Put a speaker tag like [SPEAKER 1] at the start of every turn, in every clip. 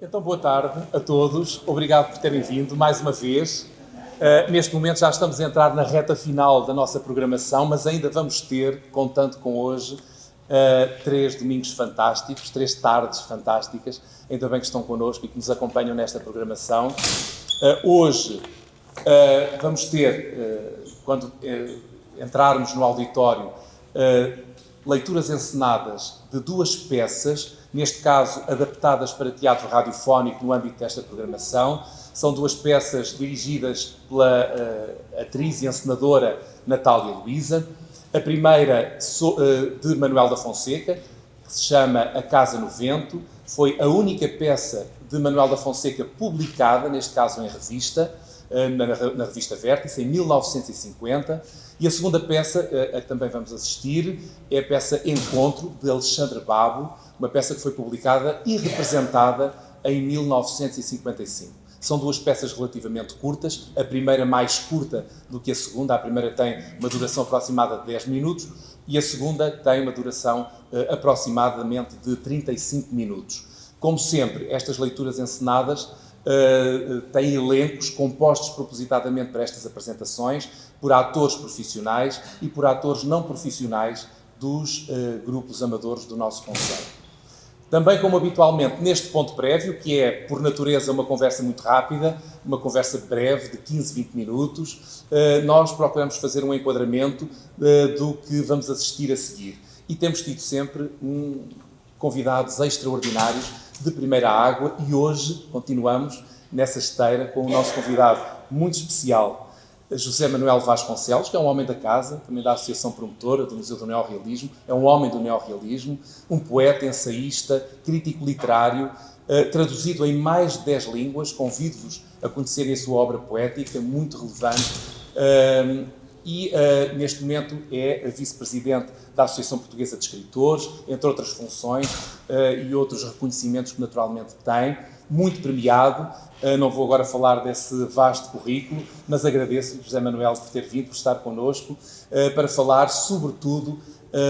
[SPEAKER 1] Então, boa tarde a todos. Obrigado por terem vindo mais uma vez. Neste momento já estamos a entrar na reta final da nossa programação, mas ainda vamos ter, contando com hoje, 3 domingos fantásticos, 3 tardes fantásticas. Ainda bem que estão connosco e que nos acompanham nesta programação. Hoje vamos ter, quando entrarmos no auditório, leituras encenadas de 2 peças, neste caso adaptadas para teatro radiofónico no âmbito desta programação. São 2 peças dirigidas pela atriz e encenadora Natália Luísa. A primeira de Manuel da Fonseca, que se chama A Casa no Vento. Foi a única peça de Manuel da Fonseca publicada, neste caso em revista, na revista Vértice, em 1950. E a segunda peça, a que também vamos assistir, é a peça Encontro, de Alexandre Babo, uma peça que foi publicada e representada em 1955. São 2 peças relativamente curtas, a primeira mais curta do que a segunda. A primeira tem uma duração aproximada de 10 minutos e a segunda tem uma duração aproximadamente de 35 minutos. Como sempre, estas leituras encenadas têm elencos compostos propositadamente para estas apresentações por atores profissionais e por atores não profissionais dos grupos amadores do nosso concelho. Também, como habitualmente, neste ponto prévio, que é, por natureza, uma conversa muito rápida, uma conversa breve, de 15, 20 minutos, nós procuramos fazer um enquadramento do que vamos assistir a seguir. E temos tido sempre convidados extraordinários de primeira água e hoje continuamos nessa esteira com o nosso convidado muito especial, José Manuel Vasconcelos, que é um homem da casa, também da Associação Promotora do Museu do Neorrealismo, é um homem do neorrealismo, um poeta, ensaísta, crítico literário, traduzido em mais de 10 línguas. Convido-vos a conhecerem a sua obra poética, muito relevante, neste momento é vice-presidente da Associação Portuguesa de Escritores, entre outras funções e outros reconhecimentos que naturalmente tem, muito premiado. Não vou agora falar desse vasto currículo, mas agradeço, José Manuel, por ter vindo, por estar connosco, para falar, sobretudo,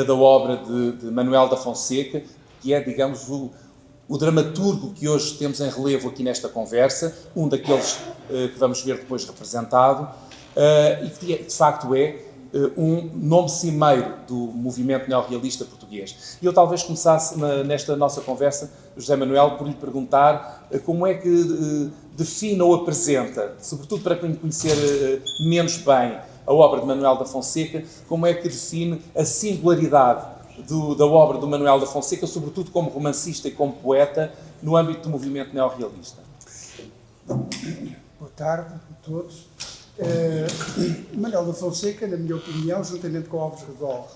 [SPEAKER 1] da obra de Manuel da Fonseca, que é, digamos, o dramaturgo que hoje temos em relevo aqui nesta conversa, um daqueles que vamos ver depois representado, e que, de facto, é um nome cimeiro do movimento neorrealista português. E eu talvez começasse nesta nossa conversa, José Manuel, por lhe perguntar como é que define ou apresenta, sobretudo para quem conhecer menos bem a obra de Manuel da Fonseca, como é que define a singularidade da obra do Manuel da Fonseca, sobretudo como romancista e como poeta, no âmbito do movimento neorrealista.
[SPEAKER 2] Boa tarde a todos. Manuel da Fonseca, na minha opinião, juntamente com Alves Redol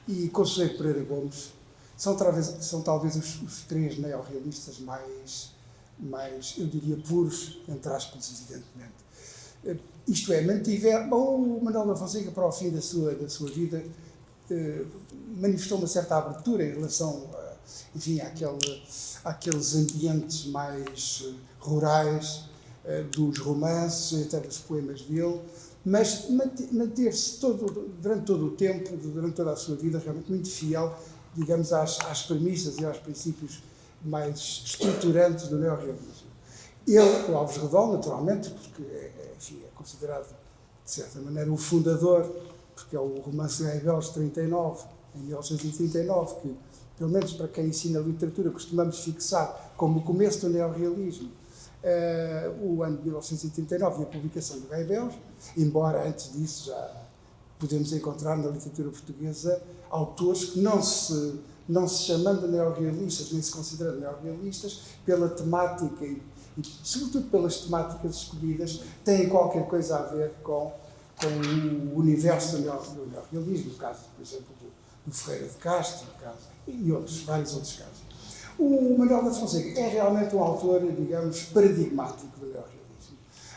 [SPEAKER 2] e Conselheiro Pereira Gomes, são talvez os 3 neorrealistas mais, eu diria, puros, entre aspas, evidentemente. Isto é, o Manuel da Fonseca, para o fim da sua vida, manifestou uma certa abertura em relação, enfim, àqueles ambientes mais rurais, dos romances, até dos poemas dele, mas manteve-se durante todo o tempo, durante toda a sua vida, realmente muito fiel, digamos, às premissas e aos princípios mais estruturantes do neorrealismo. Ele, o Alves Redol, naturalmente, porque enfim, é considerado, de certa maneira, o fundador, porque é o romance de Rebeldes de 39, em 1939, que, pelo menos para quem ensina literatura, costumamos fixar como o começo do neorrealismo, o ano de 1939 e a publicação do Rebeldes, embora antes disso já podemos encontrar na literatura portuguesa autores que não se chamando neorrealistas, nem se considerando neorrealistas, pela temática e sobretudo pelas temáticas escolhidas, têm qualquer coisa a ver com o universo do neorrealismo, no caso, por exemplo, do Ferreira de Castro, e vários outros casos. O Manuel da Fonseca é realmente um autor, digamos, paradigmático do neorrealismo.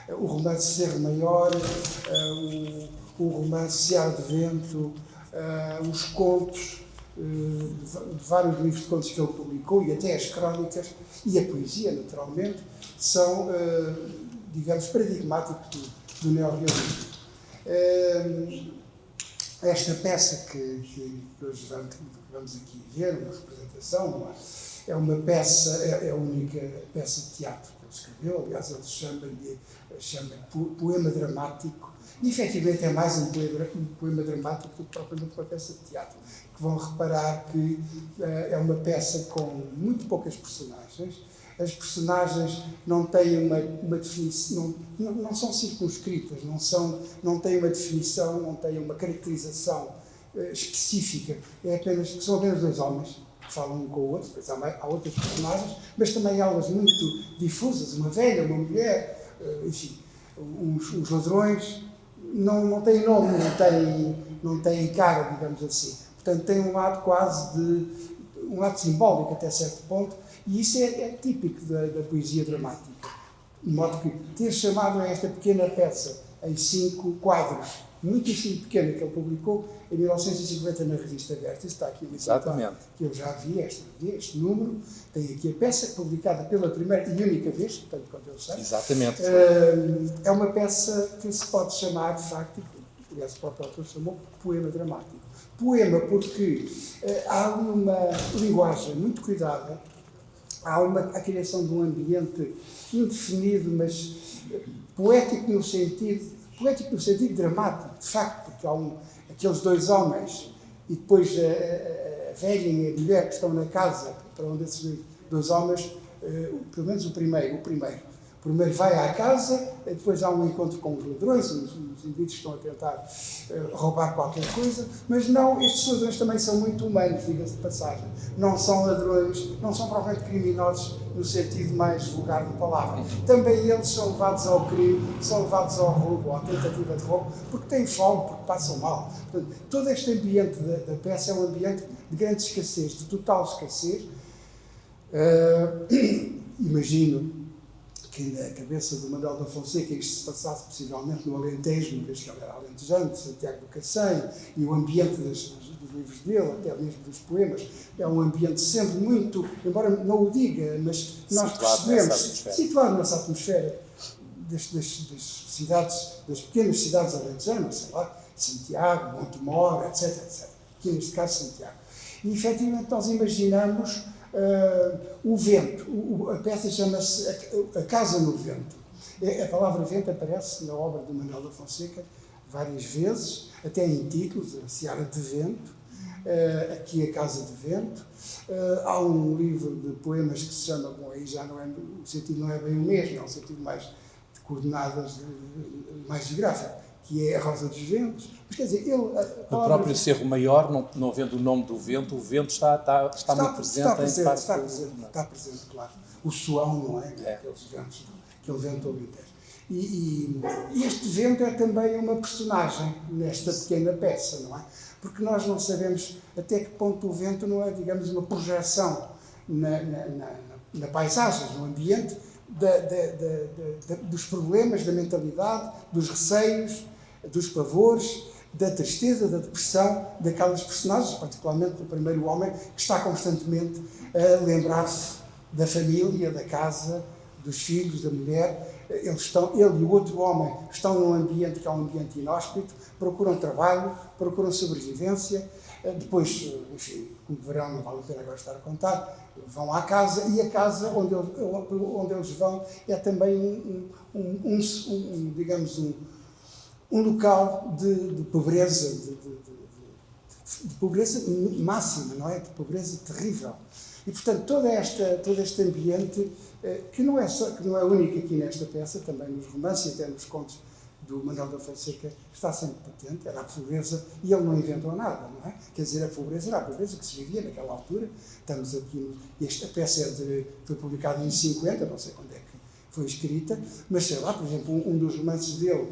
[SPEAKER 2] O romance Serra Maior, o romance Seara de Vento, os contos, de vários livros de contos que ele publicou, e até as crónicas, e a poesia, naturalmente, são, digamos, paradigmáticos do neorrealismo. Esta peça que hoje vamos aqui ver, uma representação, é uma peça, é a única peça de teatro que ele escreveu, aliás ele chama poema dramático, e efetivamente é mais um poema dramático do que propriamente uma peça de teatro, que vão reparar que é uma peça com muito poucas personagens. As personagens não têm uma definição, não são circunscritas, não têm uma definição, não têm uma caracterização específica. São apenas dois homens que falam um com o outro, depois há outras personagens, mas também elas muito difusas, uma velha, uma mulher, enfim, uns ladrões, não têm nome, não têm cara, digamos assim. Portanto, tem um lado quase um lado simbólico até certo ponto, e isso é típico da poesia dramática. De modo que ter chamado a esta pequena peça em 5 quadros, muitíssimo pequena, que ele publicou em 1950 na revista Verso, está aqui o exemplar que eu já vi, este número, tem aqui a peça publicada pela primeira e única vez, portanto, quando eu sei.
[SPEAKER 1] Exatamente.
[SPEAKER 2] É uma peça que se pode chamar, de facto, aliás, o próprio autor chamou poema dramático. Poema porque há ali uma linguagem muito cuidada, há a criação de um ambiente indefinido, mas poético no sentido dramático, de facto, porque há aqueles dois homens e depois a velha e a mulher que estão na casa para onde esses dois homens, pelo menos o primeiro vai à casa, depois há um encontro com os ladrões, os indivíduos que estão a tentar roubar qualquer coisa, mas não, estes ladrões também são muito humanos, diga-se de passagem. Não são ladrões, não são provavelmente criminosos no sentido mais vulgar da palavra. Também eles são levados ao crime, são levados ao roubo, à tentativa de roubo, porque têm fome, porque passam mal. Portanto, todo este ambiente da peça é um ambiente de grande escassez, de total escassez. Imagino que na cabeça do Manuel da Fonseca isto se passasse possivelmente no Alentejo, uma vez que ele era alentejano, de Santiago do Cacém, e o ambiente dos livros dele, até mesmo dos poemas, é um ambiente sempre muito, embora não o diga, mas nós percebemos, situado nessa atmosfera das pequenas cidades alentejanas, sei lá, Santiago, Montemor, etc. Aqui neste caso Santiago. E efetivamente nós imaginamos o vento, a peça chama-se A Casa no Vento. A palavra vento aparece na obra de Manuel da Fonseca várias vezes, até em títulos, a Seara de Vento, aqui A Casa de Vento. Há um livro de poemas que se chama, bom, aí já o sentido não é bem o mesmo, é um sentido mais de coordenadas, mais geográfico, que é A Rosa dos Ventos. Mas quer dizer,
[SPEAKER 1] no próprio Cerro Maior, não havendo o nome do vento, o vento está muito presente.
[SPEAKER 2] Está presente, claro. O suão, não é? Aqueles ventos, aquele vento alentejo. E este vento é também uma personagem nesta pequena peça, não é? Porque nós não sabemos até que ponto o vento não é, digamos, uma projeção na paisagem, no ambiente, dos problemas, da mentalidade, dos receios, dos pavores, da tristeza, da depressão daquelas personagens, particularmente do primeiro homem, que está constantemente a lembrar-se da família, da casa, dos filhos, da mulher. Ele e o outro homem estão num ambiente que é um ambiente inóspito, procuram trabalho, procuram sobrevivência, depois, enfim, como verão, não vale a pena agora estar a contar, vão à casa, e a casa onde eles vão é também digamos, um local de pobreza, de pobreza máxima, não é? De pobreza terrível. E, portanto, todo este ambiente, que não é único aqui nesta peça, também nos romances e até nos contos do Manuel da Fonseca, está sempre patente, era a pobreza, e ele não inventou nada, não é? Quer dizer, a pobreza era a pobreza que se vivia naquela altura. Estamos aqui, esta peça foi publicada em 50, não sei quando é que foi escrita, mas sei lá, por exemplo, um dos romances dele,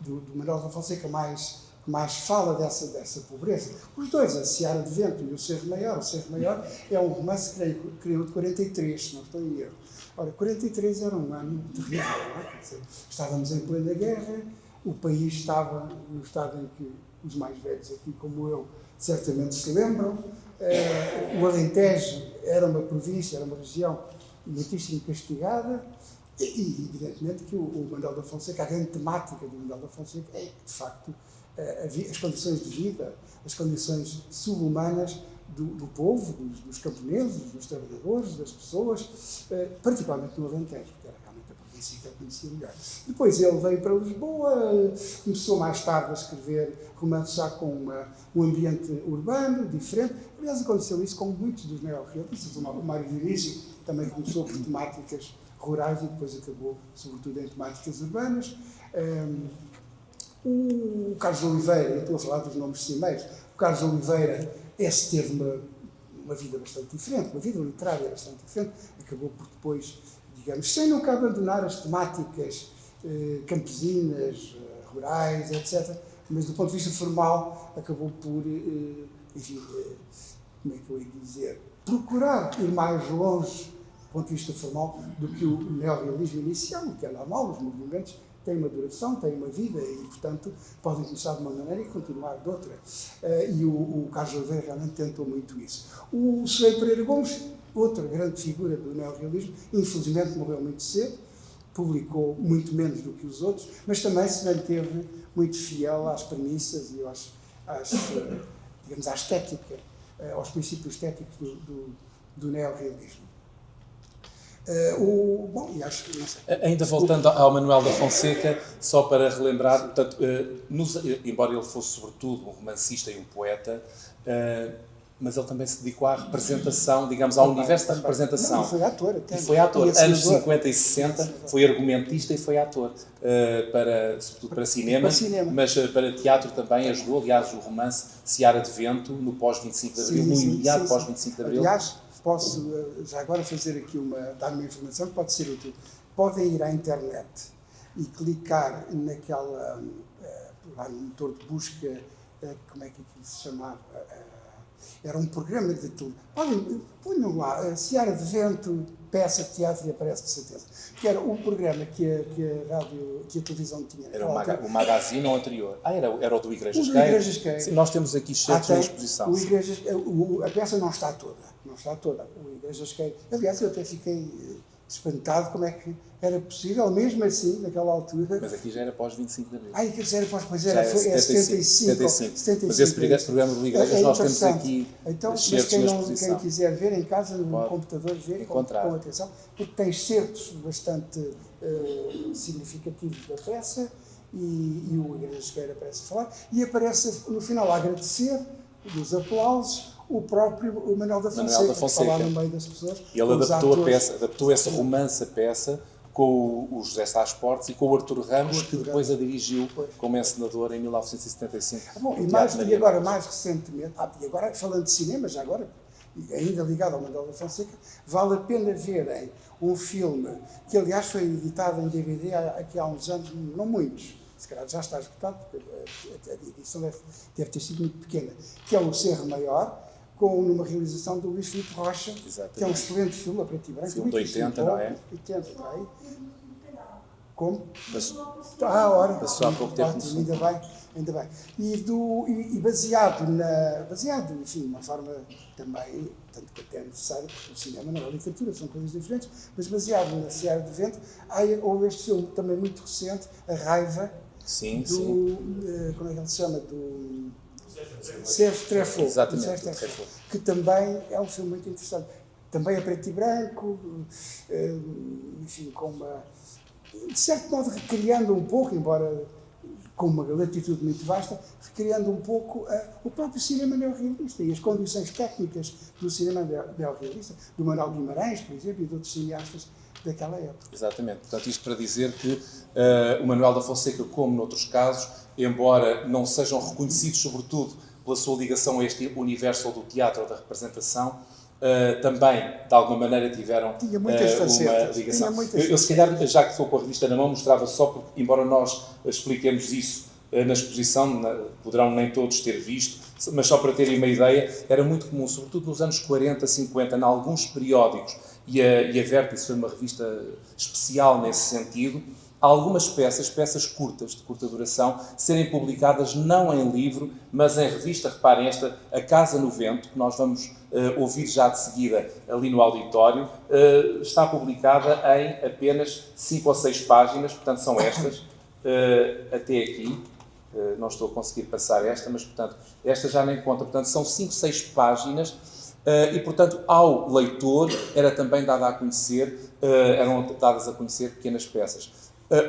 [SPEAKER 2] do Manuel da Fonseca, mais fala dessa pobreza. Os dois, a Seara de Vento e o Cerro Maior. O Cerro Maior é um romance que criou de 43, se não estou em erro. Ora, 43 era um ano terrível, não é? Quer dizer, estávamos em plena guerra, o país estava no estado em que os mais velhos aqui, como eu, certamente se lembram. O Alentejo era uma província, era uma região muitíssimo castigada, e evidentemente que o Manuel da Fonseca, a grande temática do Manuel da Fonseca é, de facto, as condições de vida, as condições subhumanas do povo, dos camponeses, dos trabalhadores, das pessoas, particularmente no Alentejo, que era realmente a província que ele conhecia melhor. Depois ele veio para Lisboa, começou mais tarde a escrever romances já com um ambiente urbano, diferente. Aliás, aconteceu isso com muitos dos neorrealistas. O Mário Dionísio também começou por temáticas rurais e depois acabou, sobretudo, em temáticas urbanas. O Carlos Oliveira, eu estou a falar dos nomes cimeiros, o Carlos Oliveira, esse teve uma vida bastante diferente, uma vida literária bastante diferente, acabou por depois, digamos, sem nunca abandonar as temáticas campesinas, rurais, etc., mas do ponto de vista formal acabou por, enfim, como é que eu ia dizer, procurar ir mais longe do ponto de vista formal do que o neorrealismo inicial, o que é normal. Os movimentos têm uma duração, têm uma vida e, portanto, podem começar de uma maneira e continuar de outra. E o Carlos Oliveira realmente tentou muito isso. O Soeiro Pereira Gomes, outra grande figura do neorrealismo, infelizmente morreu muito cedo, publicou muito menos do que os outros, mas também se manteve muito fiel às premissas e digamos, à estética, aos princípios estéticos do neorrealismo. Bom, e acho que não sei.
[SPEAKER 1] Ainda voltando ao Manuel da Fonseca, só para relembrar, portanto, embora ele fosse sobretudo um romancista e um poeta, mas ele também se dedicou à representação, digamos, ao universo da representação.
[SPEAKER 2] Não, foi ator até.
[SPEAKER 1] E foi ator. Anos 50 e 60, foi argumentista e foi ator, sobretudo para cinema, mas para teatro também ajudou. Aliás, o romance Seara de Vento, no pós-25 de Abril, no imediato pós-25 de Abril.
[SPEAKER 2] Aliás, posso já agora fazer aqui dar uma informação que pode ser útil. Podem ir à internet e clicar naquela, lá no motor de busca, como é que aquilo se chamava? Era um programa de tudo. Ponham lá, Seara de Vento, peça de teatro, e aparece de certeza. Que era um programa que a televisão tinha.
[SPEAKER 1] Era o magazine ou anterior? Era o do Igrejas
[SPEAKER 2] Queira.
[SPEAKER 1] Sim, nós temos aqui certos na exposição.
[SPEAKER 2] A peça não está toda. O Igrejas Queira. Aliás, eu até fiquei espantado como é que era possível, mesmo assim, naquela altura.
[SPEAKER 1] Mas aqui já era pós-25 de Abril.
[SPEAKER 2] Quer dizer, pois era, foi 75.
[SPEAKER 1] Mas esse programa do Igrejas nós temos aqui certos na exposição.
[SPEAKER 2] Quem quiser ver em casa, no computador, ver com atenção, porque tem certos bastante significativos da peça e o Igrejas Queira aparece a falar e aparece no final a agradecer dos aplausos o próprio Manuel da Fonseca. Falar no meio das pessoas.
[SPEAKER 1] E ele adaptou esse romance a peça com o José Sá Portes e com o Artur Ramos, que depois a dirigiu como encenador em 1975.
[SPEAKER 2] E agora, mais recentemente, e agora falando de cinema, já agora, ainda ligado ao Manuel da Fonseca, vale a pena verem um filme que, aliás, foi editado em DVD aqui há uns anos, não muitos, se calhar já está esgotado, porque a edição deve ter sido muito pequena, que é o Cerro Maior, numa realização do Luís Filipe Rocha.
[SPEAKER 1] Exatamente.
[SPEAKER 2] Que é um excelente filme, a preto e branco.
[SPEAKER 1] Filme de 80, não é?
[SPEAKER 2] 80, está aí. Como?
[SPEAKER 1] Passou há pouco tempo.
[SPEAKER 2] Ainda bem. E baseado, enfim, de uma forma também, tanto que até é necessário, porque o cinema não é literatura, são coisas diferentes, mas baseado na Seara de Vento, houve este filme também muito recente, A Raiva,
[SPEAKER 1] sim.
[SPEAKER 2] Como é que ele se chama? Do Sérgio Treffaut.
[SPEAKER 1] Exatamente.
[SPEAKER 2] Que também é um filme muito interessante. Também é preto e branco, enfim, de certo modo recriando um pouco, embora com uma latitude muito vasta, recriando um pouco o próprio cinema neorrealista e as condições técnicas do cinema neorrealista, do Manuel Guimarães, por exemplo, e de outros cineastas daquela época.
[SPEAKER 1] Exatamente. Portanto, isto para dizer que o Manuel da Fonseca, como noutros casos, embora não sejam reconhecidos, sobretudo, pela sua ligação a este universo do teatro ou da representação, também, de alguma maneira, tiveram uma ligação. Eu, se calhar, já que estou com a revista na mão, mostrava só, porque, embora nós expliquemos isso na exposição, poderão nem todos ter visto, mas só para terem uma ideia, era muito comum, sobretudo nos anos 40, 50, em alguns periódicos, e a Vértice foi uma revista especial nesse sentido, algumas peças curtas, de curta duração, serem publicadas não em livro, mas em revista. Reparem, esta A Casa no Vento, que nós vamos ouvir já de seguida ali no auditório, está publicada em apenas 5 ou 6 páginas, portanto são estas, até aqui. não estou a conseguir passar esta, mas, portanto, esta já nem conta. Portanto, são 5, 6 páginas e, portanto, ao leitor eram dadas a conhecer pequenas peças.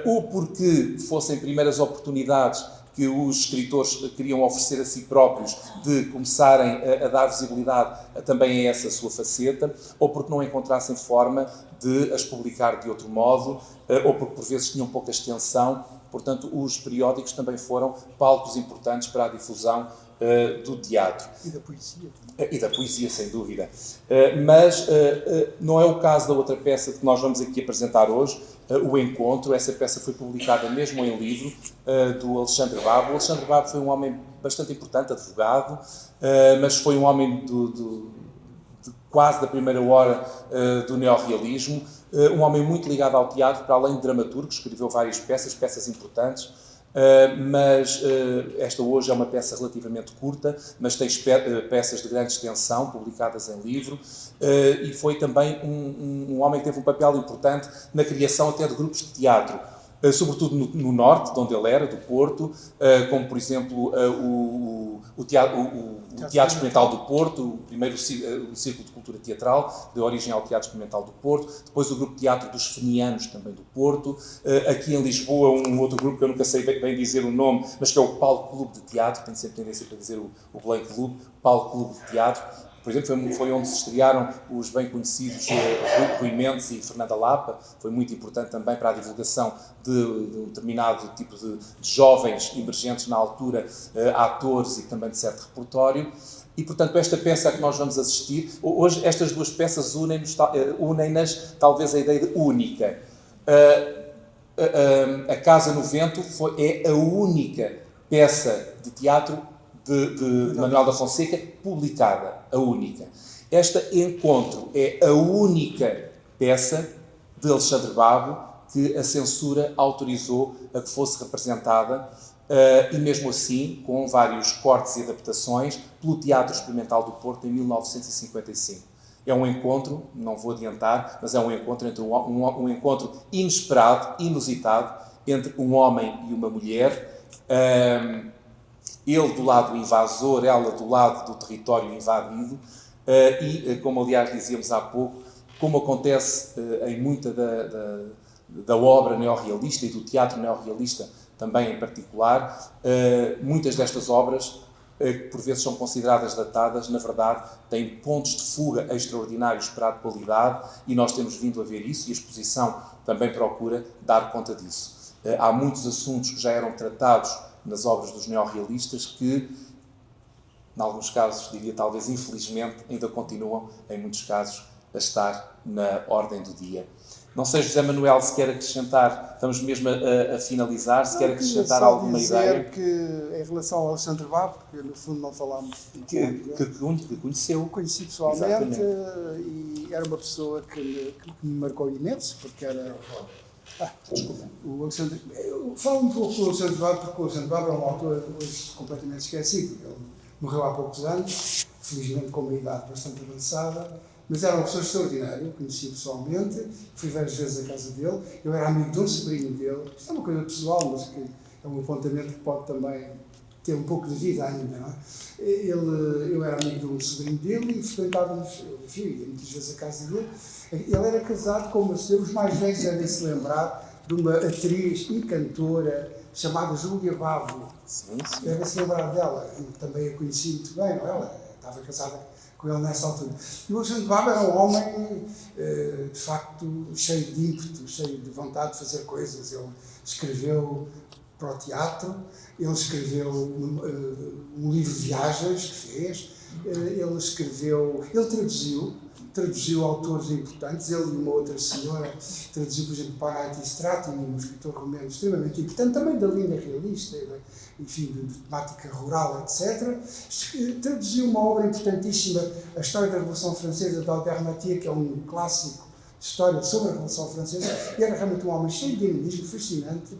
[SPEAKER 1] Ou porque fossem primeiras oportunidades que os escritores queriam oferecer a si próprios de começarem a dar visibilidade também a essa sua faceta, ou porque não encontrassem forma de as publicar de outro modo, ou porque por vezes tinham pouca extensão. Portanto, os periódicos também foram palcos importantes para a difusão do teatro.
[SPEAKER 2] E da poesia.
[SPEAKER 1] E da poesia, sem dúvida. Mas não é o caso da outra peça que nós vamos aqui apresentar hoje, O Encontro. Essa peça foi publicada mesmo em livro, do Alexandre Babo. O Alexandre Babo foi um homem bastante importante, advogado, mas foi um homem de quase da primeira hora do neorrealismo, um homem muito ligado ao teatro, para além de dramaturgo, escreveu várias peças importantes, mas esta hoje é uma peça relativamente curta, mas tem peças de grande extensão, publicadas em livro, e foi também um homem que teve um papel importante na criação até de grupos de teatro, sobretudo no Norte, de onde ele era, do Porto, como, por exemplo, o Teatro Experimental do Porto, o primeiro o Círculo de Cultura Teatral, de origem ao Teatro Experimental do Porto, depois o Grupo de Teatro dos Fenianos, também do Porto, aqui em Lisboa um outro grupo que eu nunca sei bem dizer o nome, mas que é o Paulo Clube de Teatro, tenho sempre tendência para dizer o Blanc Clube, Paulo Clube de Teatro. Por exemplo, foi onde se estrearam os bem conhecidos Rui Mendes e Fernanda Lapa. Foi muito importante também para a divulgação de um determinado tipo de jovens emergentes na altura, atores e também de certo repertório. E, portanto, esta peça a que nós vamos assistir, hoje estas duas peças unem-nas talvez a ideia de única. A Casa no Vento é a única peça de teatro de Manuel da Fonseca publicada, a única. Este Encontro é a única peça de Alexandre Babo que a censura autorizou a que fosse representada, e mesmo assim, com vários cortes e adaptações, pelo Teatro Experimental do Porto em 1955. É um encontro, não vou adiantar, mas é um encontro entre um encontro inesperado, inusitado, entre um homem e uma mulher, ele do lado invasor, ela do lado do território invadido, e, como aliás dizíamos há pouco, como acontece em muita da obra neorrealista e do teatro neorrealista também em particular, muitas destas obras, que por vezes são consideradas datadas, na verdade têm pontos de fuga extraordinários para a atualidade, e nós temos vindo a ver isso, e a exposição também procura dar conta disso. Há muitos assuntos que já eram tratados nas obras dos neorrealistas que, em alguns casos, diria talvez infelizmente, ainda continuam, em muitos casos, a estar na ordem do dia. Não sei, José Manuel, se quer acrescentar, estamos mesmo a finalizar, se quer acrescentar alguma ideia.
[SPEAKER 2] Que, em relação ao Alexandre Babo, que no fundo não falámos...
[SPEAKER 1] Que conheceu.
[SPEAKER 2] Conheci pessoalmente. Exatamente. E era uma pessoa que me marcou imenso, porque era... desculpa. O Alexandre... Eu falo um pouco do Alexandre Babo, porque o Alexandre Babo é um autor hoje completamente esquecido. Ele morreu há poucos anos, felizmente com uma idade bastante avançada, mas era uma pessoa extraordinária. Eu conheci pessoalmente, fui várias vezes à casa dele, eu era amigo de um sobrinho dele. Isto é uma coisa pessoal, mas que é um apontamento que pode também ter um pouco de vida ainda, não é? Eu era amigo de um sobrinho dele e frequentávamos, enfim, ia muitas vezes à casa dele. Ele era casado com uma senhora, os mais velhos devem se lembrar de uma atriz e cantora chamada Júlia Bavo.
[SPEAKER 1] Sim.
[SPEAKER 2] Devem se lembrar dela, eu também a conheci muito bem, não é? Ela estava casada com ele nessa altura. E o Alexandre Babo era um homem, de facto, cheio de ímpeto, cheio de vontade de fazer coisas. Ele escreveu para o teatro, ele escreveu um livro de viagens que fez, ele traduziu autores importantes, ele e uma outra senhora traduziu, por exemplo, Panayiotis, um escritor romeno extremamente importante, também da linha realista, enfim, de temática rural, etc. Traduziu uma obra importantíssima, A História da Revolução Francesa, de Albert Mathieu, que é um clássico de história sobre a Revolução Francesa, e era realmente um homem cheio de dinamismo, fascinante,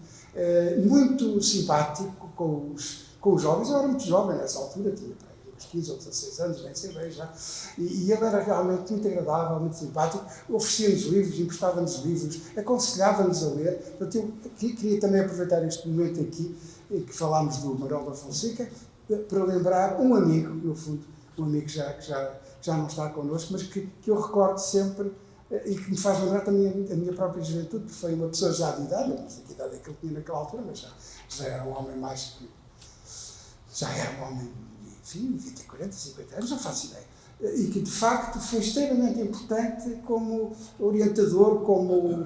[SPEAKER 2] muito simpático com os jovens. Eu era muito jovem nessa altura, tinha uns 15 ou 16 anos, nem sei bem já, e ele era realmente muito agradável, muito simpático, oferecia-nos livros, emprestava-nos livros, aconselhava-nos a ler. Portanto, eu queria também aproveitar este momento aqui em que falámos do Manuel da Fonseca, para lembrar um amigo, no fundo, um amigo que já não está connosco, mas que eu recordo sempre e que me faz lembrar também a minha própria juventude, porque foi uma pessoa já de idade, eu não sei que idade é que ele tinha naquela altura, mas já era um homem mais que... Já era um homem, enfim, 20, 40, 50 anos, não faço ideia. E que, de facto, foi extremamente importante como orientador, como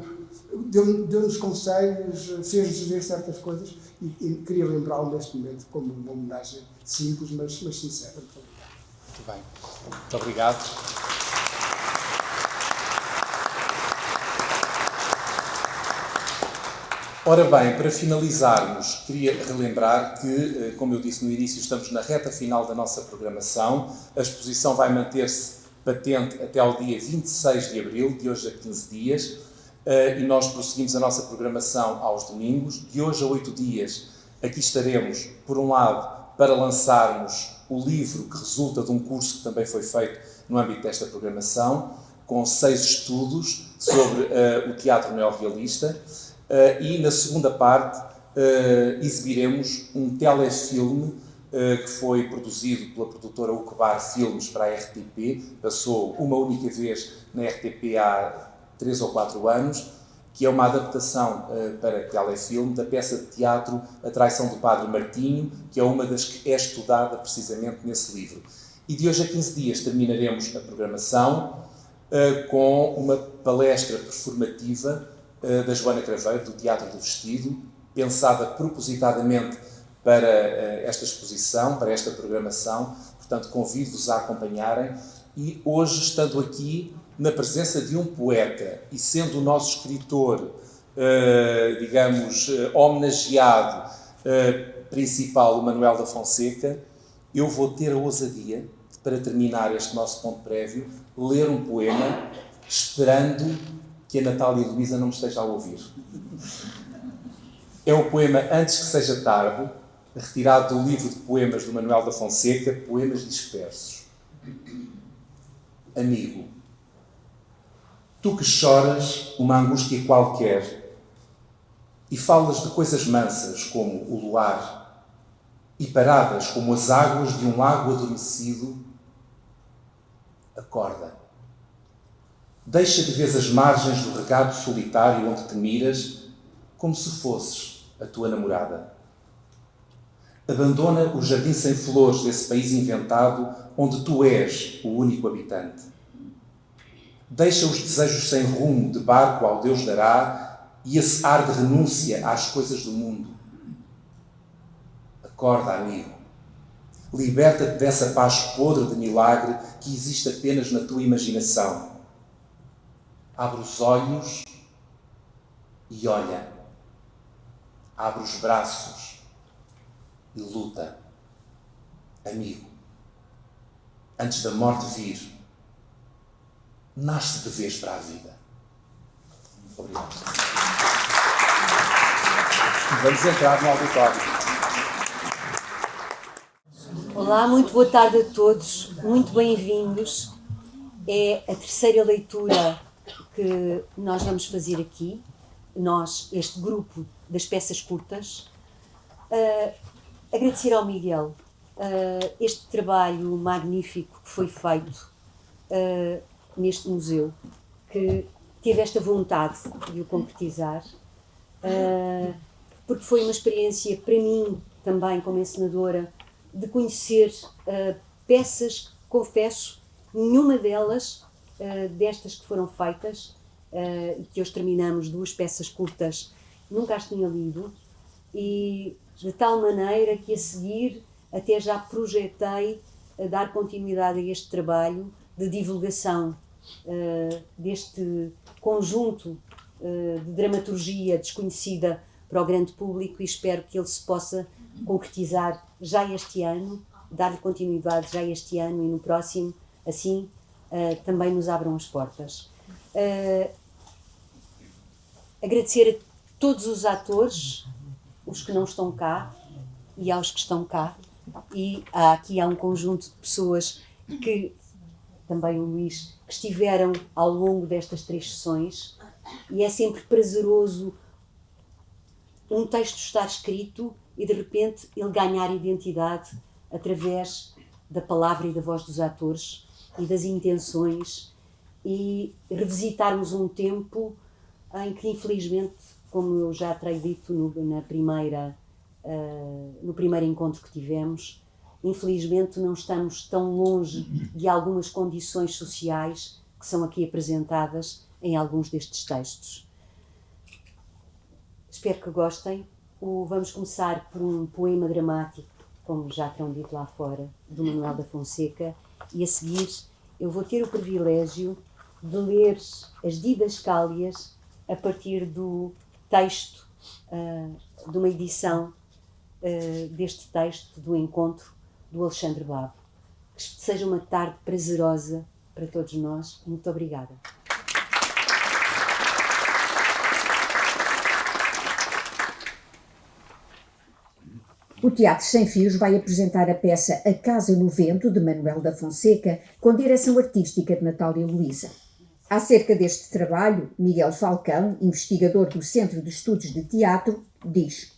[SPEAKER 2] deu-nos conselhos, fez-nos ver certas coisas e queria lembrá-lo neste momento como uma homenagem simples, mas sincera. Muito obrigado.
[SPEAKER 1] Muito bem. Muito obrigado. Ora bem, para finalizarmos, queria relembrar que, como eu disse no início, estamos na reta final da nossa programação. A exposição vai manter-se patente até ao dia 26 de abril, de hoje a 15 dias, e nós prosseguimos a nossa programação aos domingos. De hoje a 8 dias, aqui estaremos, por um lado, para lançarmos o livro que resulta de um curso que também foi feito no âmbito desta programação, com 6 estudos sobre o teatro neorrealista. E na segunda parte exibiremos um telefilme que foi produzido pela produtora Ucbar Filmes para a RTP, passou uma única vez na RTP há 3 ou 4 anos, que é uma adaptação para telefilme da peça de teatro A Traição do Padre Martinho, que é uma das que é estudada precisamente nesse livro. E de hoje a 15 dias terminaremos a programação com uma palestra performativa da Joana Craveiro, do Teatro do Vestido, pensada propositadamente para esta exposição, para esta programação. Portanto, convido-vos a acompanharem. E hoje, estando aqui na presença de um poeta e sendo o nosso escritor, digamos, homenageado principal, o Manuel da Fonseca, eu vou ter a ousadia, para terminar este nosso ponto prévio, ler um poema, esperando que a Natália e a Luísa não me esteja a ouvir. É o poema Antes que Seja Tarde, retirado do livro de poemas do Manuel da Fonseca, Poemas Dispersos. Amigo, tu que choras uma angústia qualquer e falas de coisas mansas como o luar e paradas como as águas de um lago adormecido, acorda. Deixa de ver as margens do regado solitário onde te miras como se fosses a tua namorada. Abandona o jardim sem flores desse país inventado onde tu és o único habitante. Deixa os desejos sem rumo de barco ao Deus dará e esse ar de renúncia às coisas do mundo. Acorda, amigo. Liberta-te dessa paz podre de milagre que existe apenas na tua imaginação. Abre os olhos e olha. Abre os braços e luta. Amigo, antes da morte vir, nasce de vez para a vida. Obrigado. Vamos entrar no auditório.
[SPEAKER 3] Olá, muito boa tarde a todos, muito bem-vindos. É a terceira leitura que nós vamos fazer aqui, este grupo das peças curtas. Agradecer ao Miguel este trabalho magnífico que foi feito neste museu, que teve esta vontade de o concretizar, porque foi uma experiência para mim também como encenadora de conhecer peças, confesso, nenhuma delas destas que foram feitas e que hoje terminamos, 2 peças curtas, nunca as tinha lido, e de tal maneira que a seguir até já projetei a dar continuidade a este trabalho de divulgação deste conjunto de dramaturgia desconhecida para o grande público, e espero que ele se possa concretizar já este ano, dar-lhe continuidade já este ano e no próximo, assim também nos abram as portas. Agradecer a todos os atores, os que não estão cá e aos que estão cá, e aqui há um conjunto de pessoas que, também o Luís, que estiveram ao longo destas 3 sessões, e é sempre prazeroso um texto estar escrito e de repente ele ganhar identidade através da palavra e da voz dos atores e das intenções, e revisitarmos um tempo em que, infelizmente, como eu já terei dito no primeiro encontro que tivemos, infelizmente não estamos tão longe de algumas condições sociais que são aqui apresentadas em alguns destes textos. Espero que gostem. Vamos começar por um poema dramático, como já terão dito lá fora, do Manuel da Fonseca, e a seguir eu vou ter o privilégio de ler as didascálias a partir do texto, de uma edição deste texto do encontro do Alexandre Babo. Que seja uma tarde prazerosa para todos nós. Muito obrigada.
[SPEAKER 4] O Teatro Sem Fios vai apresentar a peça A Casa no Vento, de Manuel da Fonseca, com direção artística de Natália Luísa. Acerca deste trabalho, Miguel Falcão, investigador do Centro de Estudos de Teatro, diz: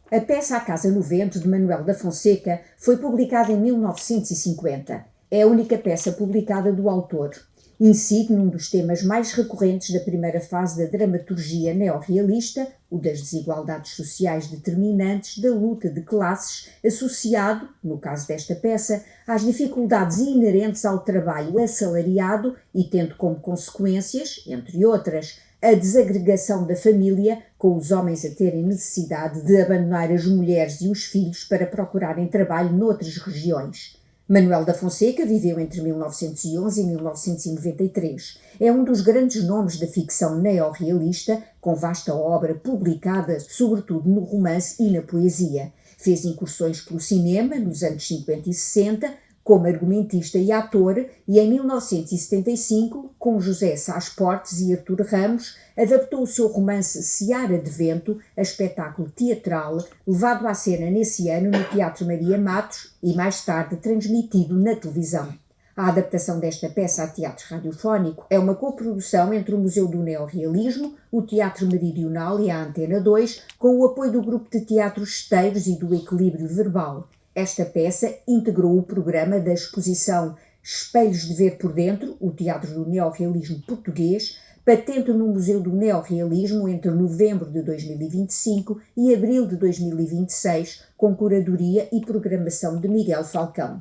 [SPEAKER 4] a peça A Casa no Vento, de Manuel da Fonseca, foi publicada em 1950. É a única peça publicada do autor. Incide num dos temas mais recorrentes da primeira fase da dramaturgia neorrealista, o das desigualdades sociais determinantes da luta de classes, associado, no caso desta peça, às dificuldades inerentes ao trabalho assalariado e tendo como consequências, entre outras, a desagregação da família, com os homens a terem necessidade de abandonar as mulheres e os filhos para procurarem trabalho noutras regiões. Manuel da Fonseca viveu entre 1911 e 1993. É um dos grandes nomes da ficção neorrealista, com vasta obra publicada, sobretudo no romance e na poesia. Fez incursões pelo cinema nos anos 50 e 60, como argumentista e ator, e em 1975, com José Sás Portes e Artur Ramos, adaptou o seu romance Seara de Vento a espetáculo teatral, levado à cena nesse ano no Teatro Maria Matos e mais tarde transmitido na televisão. A adaptação desta peça a teatro radiofónico é uma coprodução entre o Museu do Neorrealismo, o Teatro Meridional e a Antena 2, com o apoio do Grupo de Teatro Esteiros e do Equilíbrio Verbal. Esta peça integrou o programa da exposição Espelhos de Ver por Dentro, o Teatro do Neorrealismo Português, patente no Museu do Neorrealismo entre novembro de 2025 e abril de 2026, com curadoria e programação de Miguel Falcão.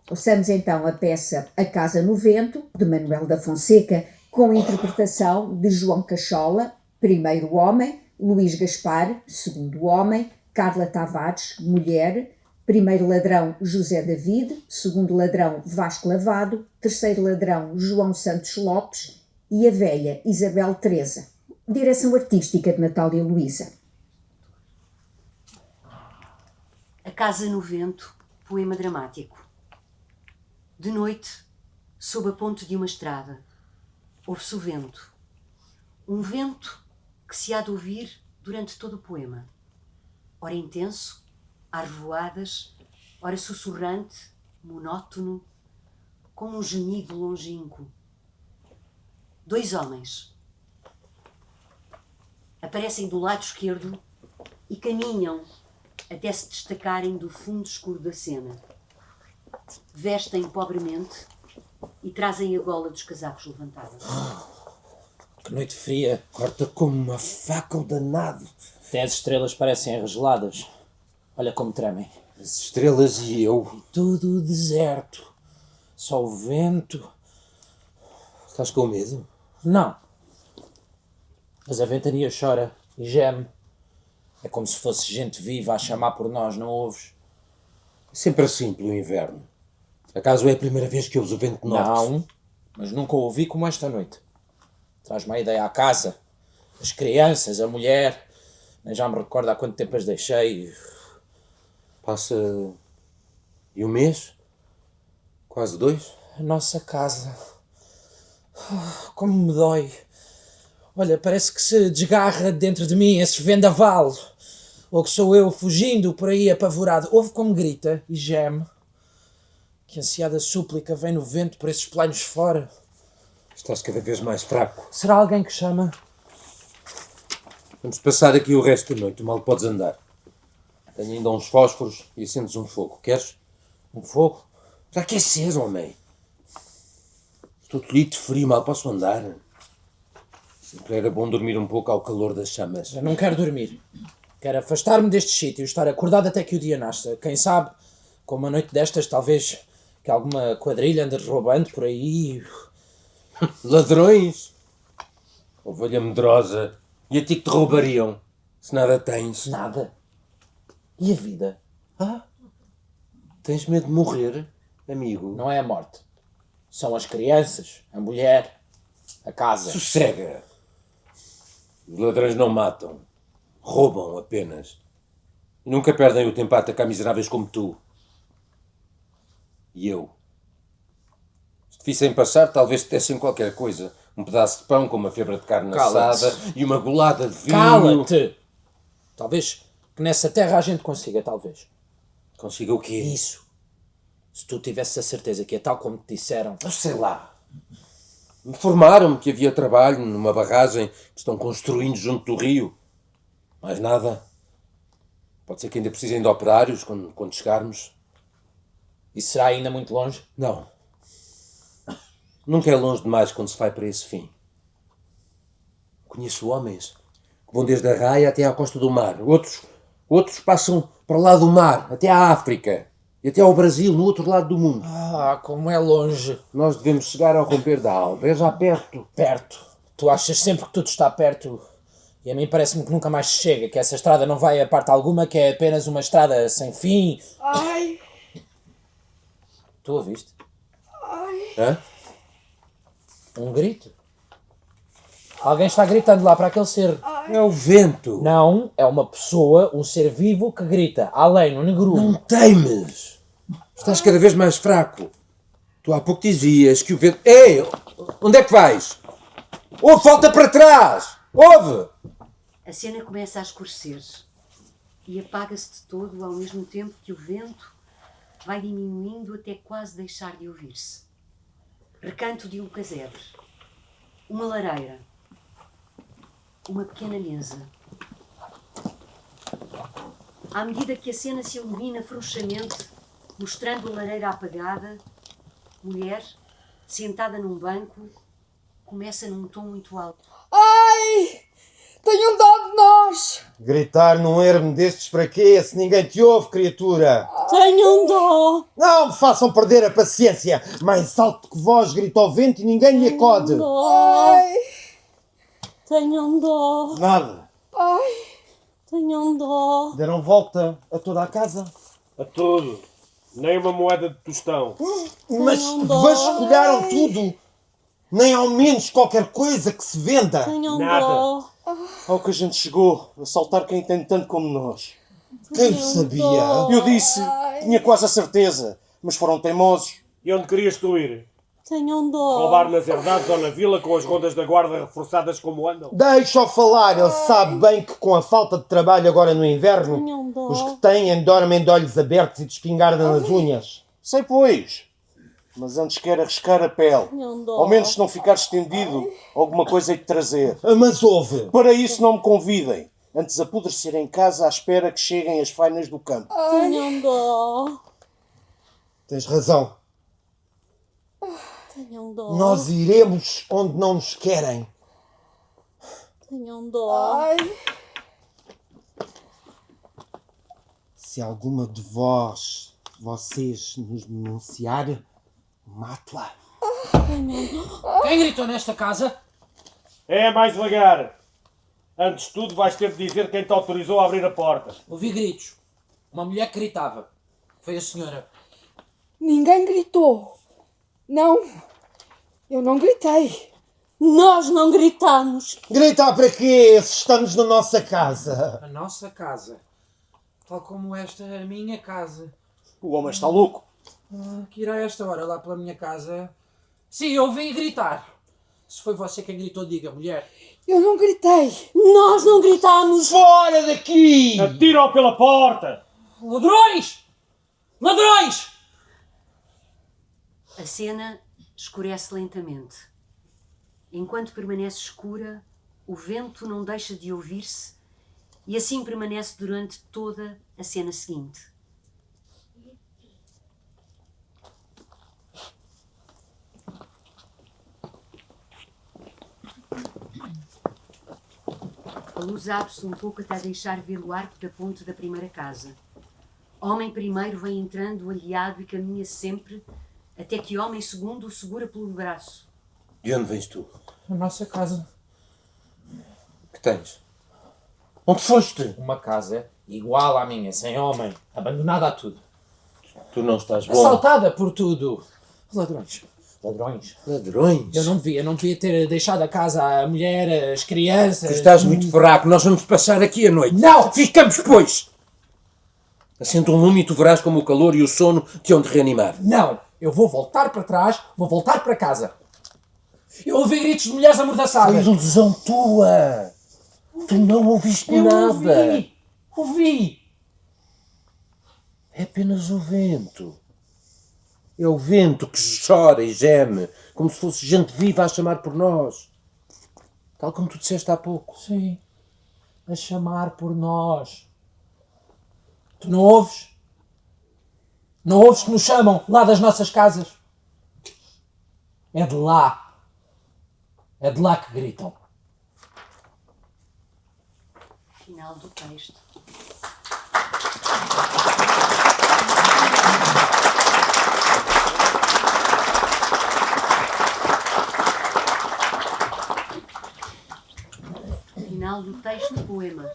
[SPEAKER 4] Ouçamos então a peça A Casa no Vento, de Manuel da Fonseca, com interpretação de João Cachola, primeiro homem, Luís Gaspar, segundo homem, Carla Tavares, mulher, primeiro ladrão José David, segundo ladrão Vasco Lavado, terceiro ladrão João Santos Lopes e a velha Isabel Teresa. Direção artística de Natália Luísa.
[SPEAKER 3] A Casa no Vento, poema dramático. De noite, sob a ponte de uma estrada, ouve-se o vento. Um vento que se há de ouvir durante todo o poema. Ora intenso, às revoadas, ora sussurrante, monótono, como um gemido longínquo. Dois homens aparecem do lado esquerdo e caminham até se destacarem do fundo escuro da cena. Vestem pobremente e trazem a gola dos casacos levantada.
[SPEAKER 5] Que noite fria, corta como uma faca o danado.
[SPEAKER 6] Até as estrelas parecem arregeladas. Olha como tremem.
[SPEAKER 5] As estrelas e eu. Tudo deserto. Só o vento. Estás com medo?
[SPEAKER 6] Não. Mas a ventania chora e geme. É como se fosse gente viva a chamar por nós, não ouves?
[SPEAKER 5] É sempre assim pelo inverno. Acaso é a primeira vez que ouves o vento norte?
[SPEAKER 6] Não, mas nunca o ouvi como esta noite. Traz-me a ideia à casa. As crianças, a mulher. Nem já me recordo há quanto tempo as deixei.
[SPEAKER 5] Passa... E um mês? Quase 2?
[SPEAKER 6] A nossa casa. Como me dói. Olha, parece que se desgarra dentro de mim esse vendaval. Ou que sou eu fugindo por aí apavorado. Ouve como grita e geme. Que ansiada súplica vem no vento por esses planos fora.
[SPEAKER 5] Estás cada vez mais fraco.
[SPEAKER 6] Será alguém que chama?
[SPEAKER 5] Vamos passar aqui o resto da noite. Mal podes andar. Tenho ainda uns fósforos e acendes um fogo. Queres?
[SPEAKER 6] Um fogo?
[SPEAKER 5] Para aquecer, homem. Estou tolhido de frio, mal posso andar. Sempre era bom dormir um pouco ao calor das chamas.
[SPEAKER 6] Eu não quero dormir. Quero afastar-me deste sítio, estar acordado até que o dia nasça. Quem sabe, com uma noite destas, talvez que alguma quadrilha ande roubando por aí.
[SPEAKER 5] Ladrões? Ovelha medrosa. E a ti que te roubariam? Se nada tens.
[SPEAKER 6] Nada. E a vida?
[SPEAKER 5] Ah? Tens medo de morrer, amigo?
[SPEAKER 6] Não é a morte. São as crianças, a mulher, a casa.
[SPEAKER 5] Sossega. Os ladrões não matam. Roubam apenas. E nunca perdem o tempo a atacar miseráveis como tu. E eu. Se te vissem passar, talvez te dessem qualquer coisa. Um pedaço de pão com uma febra de carne
[SPEAKER 6] Cala-te.
[SPEAKER 5] assada e uma golada de vinho.
[SPEAKER 6] Cala-te! Talvez que nessa terra a gente consiga, talvez.
[SPEAKER 5] Consiga o quê?
[SPEAKER 6] Isso. Se tu tivesses a certeza que é tal como te disseram.
[SPEAKER 5] Eu sei lá. Informaram-me que havia trabalho numa barragem que estão construindo junto do rio. Mais nada. Pode ser que ainda precisem de operários quando chegarmos.
[SPEAKER 6] Isso será ainda muito longe?
[SPEAKER 5] Não. Nunca é longe demais quando se vai para esse fim. Conheço homens que vão desde a raia até à costa do mar. Outros passam para lá do mar, até à África. E até ao Brasil, no outro lado do mundo.
[SPEAKER 6] Ah, como é longe.
[SPEAKER 5] Nós devemos chegar ao romper da alva. É já perto.
[SPEAKER 6] Perto. Tu achas sempre que tudo está perto. E a mim parece-me que nunca mais chega, que essa estrada não vai a parte alguma, que é apenas uma estrada sem fim.
[SPEAKER 7] Ai,
[SPEAKER 6] Tu ouviste?
[SPEAKER 5] Hã?
[SPEAKER 6] Um grito. Alguém está gritando lá para aquele ser.
[SPEAKER 5] É o vento.
[SPEAKER 6] Não, é uma pessoa, um ser vivo que grita. Além, no negrume.
[SPEAKER 5] Não temes. Estás cada vez mais fraco. Tu há pouco dizias que o vento... Ei! Onde é que vais? Ouve, volta para trás! Ouve!
[SPEAKER 3] A cena começa a escurecer e apaga-se de todo ao mesmo tempo que o vento vai diminuindo até quase deixar de ouvir-se. Recanto de um casebre, uma lareira, uma pequena mesa. À medida que a cena se ilumina frouxamente, mostrando a lareira apagada, mulher, sentada num banco, começa num tom muito alto.
[SPEAKER 7] ai, tenham dó de nós.
[SPEAKER 8] Gritar num ermo destes para quê? Se ninguém te ouve, criatura!
[SPEAKER 7] Tenham dó.
[SPEAKER 8] Não me façam perder a paciência! Mais alto que vós grita ao vento e ninguém lhe acode!
[SPEAKER 7] Ai, tenham dó.
[SPEAKER 8] Nada!
[SPEAKER 7] Tenham dó.
[SPEAKER 8] Deram volta a toda a casa?
[SPEAKER 9] A tudo. Nem uma moeda de tostão.
[SPEAKER 8] Mas
[SPEAKER 7] Tenham dó.
[SPEAKER 8] vasculharam tudo! Nem ao menos qualquer coisa que se venda!
[SPEAKER 7] Tenham
[SPEAKER 9] Nada.
[SPEAKER 7] dó.
[SPEAKER 8] Ao que a gente chegou, a saltar quem tem tanto como nós. Quem o sabia?
[SPEAKER 7] dó.
[SPEAKER 8] Eu disse, tinha quase a certeza, mas foram teimosos.
[SPEAKER 9] E onde querias tu ir?
[SPEAKER 7] Tenham dó.
[SPEAKER 9] Roubar nas herdades ou na vila com as rondas da guarda reforçadas como andam?
[SPEAKER 8] Deixa-o falar, ele sabe bem que com a falta de trabalho agora no inverno,
[SPEAKER 7] Tenham dó.
[SPEAKER 8] os que têm dormem de olhos abertos e de espingarda nas unhas. Sei pois, mas antes quer arriscar a pele.
[SPEAKER 7] Tenham dó.
[SPEAKER 8] Ao menos se não ficar estendido, alguma coisa hei de trazer. Mas ouve, para isso não me convidem. Antes apodrecer em casa à espera que cheguem as fainas do campo.
[SPEAKER 7] Tenham dó.
[SPEAKER 8] Tens razão.
[SPEAKER 7] Tenham dó.
[SPEAKER 8] Nós iremos onde não nos querem.
[SPEAKER 7] Tenham dó.
[SPEAKER 8] Se alguma de vocês nos denunciar, mato-a.
[SPEAKER 6] Quem gritou nesta casa?
[SPEAKER 9] É mais devagar. Antes de tudo vais ter de dizer quem te autorizou a abrir a porta.
[SPEAKER 6] Ouvi gritos. Uma mulher que gritava. Foi a senhora.
[SPEAKER 7] Ninguém gritou. Não. Eu não gritei. Nós não gritamos.
[SPEAKER 8] Gritar para quê se estamos na nossa casa?
[SPEAKER 6] A nossa casa. Tal como esta a minha casa.
[SPEAKER 8] O homem está louco.
[SPEAKER 6] Que irá a esta hora lá pela minha casa? Sim, eu ouvi gritar. Se foi você quem gritou, diga, mulher.
[SPEAKER 7] Eu não gritei. Nós não gritamos.
[SPEAKER 8] Fora daqui!
[SPEAKER 9] Atira-o pela porta!
[SPEAKER 6] Ladrões! Ladrões!
[SPEAKER 3] A cena escurece lentamente. Enquanto permanece escura, o vento não deixa de ouvir-se E assim permanece durante toda a cena seguinte. A luz abre-se um pouco até deixar ver o arco da ponte da primeira casa. Homem primeiro vem entrando aliado e caminha sempre até que homem segundo o segura pelo braço.
[SPEAKER 5] De onde vens tu?
[SPEAKER 6] A nossa casa.
[SPEAKER 5] Que tens? Onde foste?
[SPEAKER 6] Uma casa igual à minha, sem homem, abandonada a tudo.
[SPEAKER 5] Tu não estás bom.
[SPEAKER 6] Assaltada por tudo. Ladrões. Ladrões.
[SPEAKER 5] Ladrões?
[SPEAKER 6] Eu não devia ter deixado a casa, a mulher, as crianças.
[SPEAKER 5] Tu estás muito fraco, nós vamos passar aqui a noite.
[SPEAKER 6] Não!
[SPEAKER 5] Ficamos, pois! Acende um lume e tu verás como o calor e o sono te hão de reanimar.
[SPEAKER 6] Não! Eu vou voltar para trás, vou voltar para casa. Eu ouvi gritos de mulheres amordaçadas.
[SPEAKER 5] Foi ilusão tua! Tu não ouviste nada!
[SPEAKER 6] Ouvi!
[SPEAKER 5] É apenas o vento. É o vento que chora e geme, como se fosse gente viva a chamar por nós. Tal como tu disseste há pouco.
[SPEAKER 6] Sim. A chamar por nós. Tu não ouves? Não ouves que nos chamam lá das nossas casas? É de lá. É de lá que gritam.
[SPEAKER 3] Final do texto. Final do texto do poema.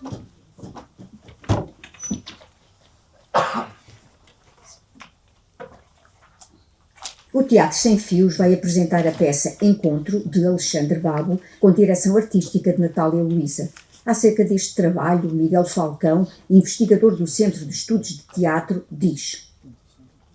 [SPEAKER 4] O Teatro Sem Fios vai apresentar a peça Encontro, de Alexandre Babo, com direção artística de Natália Luísa. Acerca deste trabalho, Miguel Falcão, investigador do Centro de Estudos de Teatro, diz: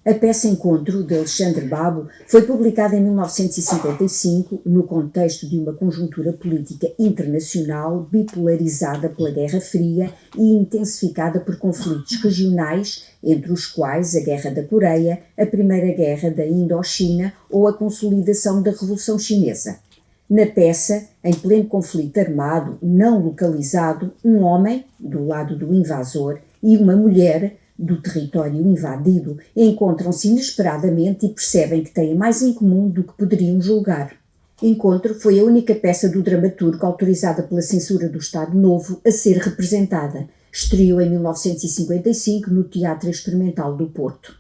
[SPEAKER 4] a peça Encontro, de Alexandre Babo, foi publicada em 1955 no contexto de uma conjuntura política internacional bipolarizada pela Guerra Fria e intensificada por conflitos regionais, entre os quais a Guerra da Coreia, a Primeira Guerra da Indochina ou a consolidação da Revolução Chinesa. Na peça, em pleno conflito armado não localizado, um homem, do lado do invasor, e uma mulher, do território invadido, encontram-se inesperadamente e percebem que têm mais em comum do que poderiam julgar. Encontro foi a única peça do dramaturgo autorizada pela censura do Estado Novo a ser representada. Estreou em 1955 no Teatro Experimental do Porto.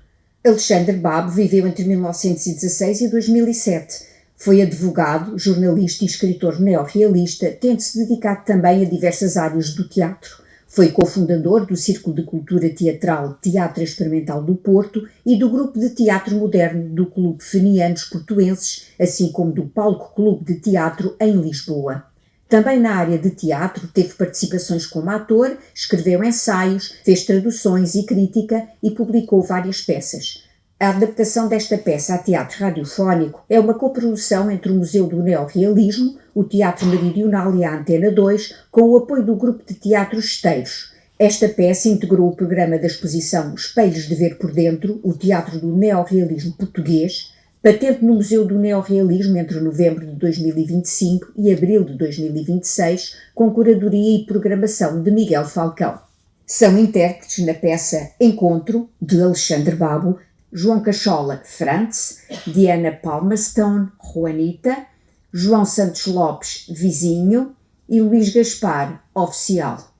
[SPEAKER 4] Alexandre Babo viveu entre 1916 e 2007. Foi advogado, jornalista e escritor neorrealista, tendo-se dedicado também a diversas áreas do teatro. Foi cofundador do Círculo de Cultura Teatral Teatro Experimental do Porto e do Grupo de Teatro Moderno do Clube Fenianos Portuenses, assim como do Palco Clube de Teatro em Lisboa. Também na área de teatro teve participações como ator, escreveu ensaios, fez traduções e crítica e publicou várias peças. A adaptação desta peça a teatro radiofónico é uma coprodução entre o Museu do Neorrealismo, o Teatro Meridional e a Antena 2, com o apoio do Grupo de Teatro Esteiros. Esta peça integrou o programa da exposição Espelhos de Ver por Dentro, o Teatro do Neorrealismo Português, patente no Museu do Neorrealismo entre novembro de 2025 e abril de 2026, com curadoria e programação de Miguel Falcão. São intérpretes na peça Encontro, de Alexandre Babo, João Cachola, Frantz, Diana Palmerstone, Juanita, João Santos Lopes, Vizinho e Luís Gaspar, Oficial.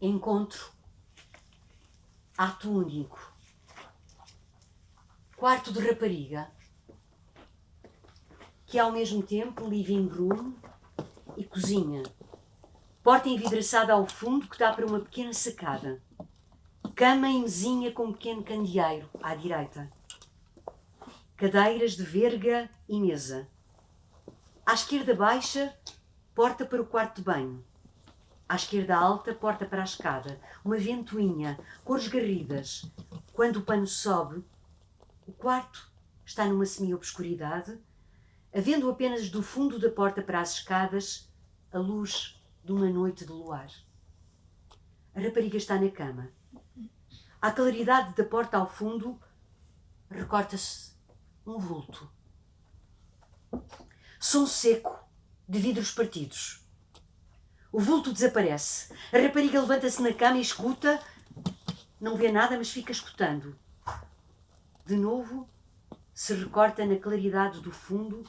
[SPEAKER 3] Encontro. Ato único. Quarto de rapariga, que é ao mesmo tempo living room e cozinha. Porta envidraçada ao fundo que dá para uma pequena sacada. Cama e mesinha com um pequeno candeeiro à direita. Cadeiras de verga e mesa. À esquerda baixa, porta para o quarto de banho. À esquerda alta, porta para a escada. Uma ventoinha, cores garridas. Quando o pano sobe, o quarto está numa semi-obscuridade, havendo apenas do fundo da porta para as escadas a luz de uma noite de luar. A rapariga está na cama. À claridade da porta ao fundo, recorta-se um vulto. Som seco de vidros partidos. O vulto desaparece. A rapariga levanta-se na cama e escuta. Não vê nada, mas fica escutando. De novo, se recorta na claridade do fundo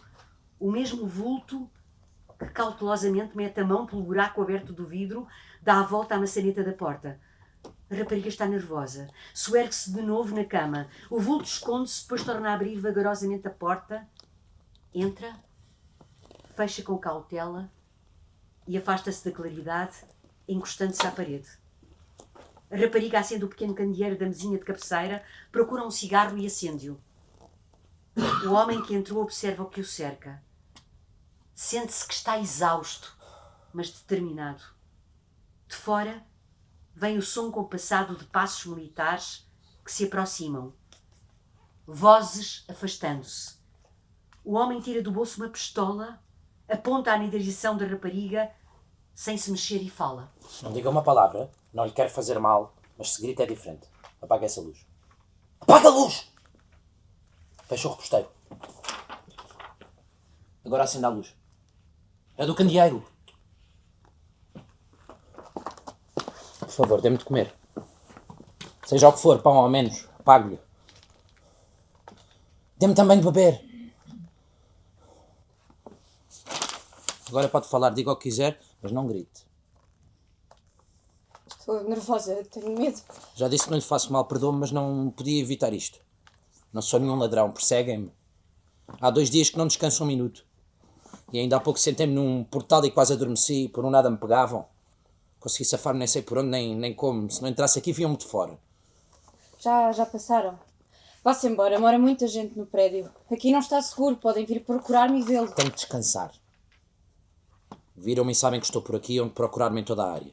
[SPEAKER 3] o mesmo vulto que cautelosamente mete a mão pelo buraco aberto do vidro, dá a volta à maçaneta da porta. A rapariga está nervosa. Suergue-se de novo na cama. O vulto esconde-se, depois torna a abrir vagarosamente a porta. Entra, fecha com cautela e afasta-se da claridade, encostando-se à parede. A rapariga acende o pequeno candeeiro da mesinha de cabeceira, procura um cigarro e acende-o. O homem que entrou observa o que o cerca. Sente-se que está exausto, mas determinado. De fora, vem o som compassado de passos militares que se aproximam. Vozes afastando-se. O homem tira do bolso uma pistola, aponta-a na direção da rapariga, sem se mexer e fala.
[SPEAKER 6] Não diga uma palavra, não lhe quero fazer mal, mas se grita é diferente. Apaga essa luz. Apaga a luz! Fecha o reposteiro. Agora acenda a luz. É do candeeiro. Por favor, dê-me de comer. Seja o que for, pão ao menos, apague-lhe. Dê-me também de beber. Agora pode falar, diga o que quiser, mas não grite.
[SPEAKER 7] Estou nervosa, tenho medo.
[SPEAKER 6] Já disse que não lhe faço mal, perdoe-me, mas não podia evitar isto. Não sou nenhum ladrão, perseguem-me. Há 2 dias que não descanso um minuto. E ainda há pouco sentei-me num portal e quase adormeci, por um nada me pegavam. Consegui safar-me nem sei por onde, nem como. Se não entrasse aqui, viam-me de fora.
[SPEAKER 7] Já passaram. Vá-se embora, mora muita gente no prédio. Aqui não está seguro, podem vir procurar-me e vê-lo.
[SPEAKER 6] Tenho de descansar. Viram-me e sabem que estou por aqui, onde procurar-me em toda a área.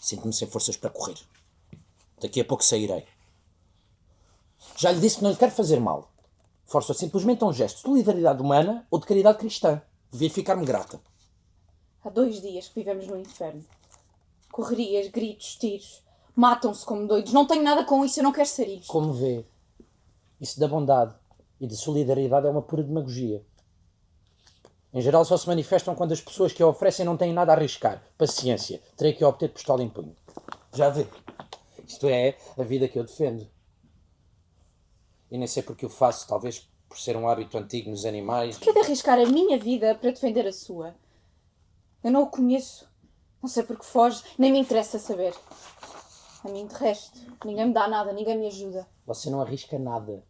[SPEAKER 6] Sinto-me sem forças para correr. Daqui a pouco sairei. Já lhe disse que não lhe quero fazer mal. Forço simplesmente a um gesto de solidariedade humana ou de caridade cristã. Devia ficar-me grata.
[SPEAKER 7] Há 2 dias que vivemos no inferno. Correrias, gritos, tiros. Matam-se como doidos. Não tenho nada com isso, eu não quero ser isto.
[SPEAKER 6] Como vê, isso da bondade e de solidariedade é uma pura demagogia. Em geral só se manifestam quando as pessoas que a oferecem não têm nada a arriscar. Paciência, terei que obter pistola em punho. Já vê. Isto é a vida que eu defendo. E nem sei porque o faço, talvez por ser um hábito antigo nos animais.
[SPEAKER 7] Por que de arriscar a minha vida para defender a sua? Eu não o conheço. Não sei porque foge, nem me interessa saber. A mim, de resto, ninguém me dá nada, ninguém me ajuda.
[SPEAKER 6] Você não arrisca nada.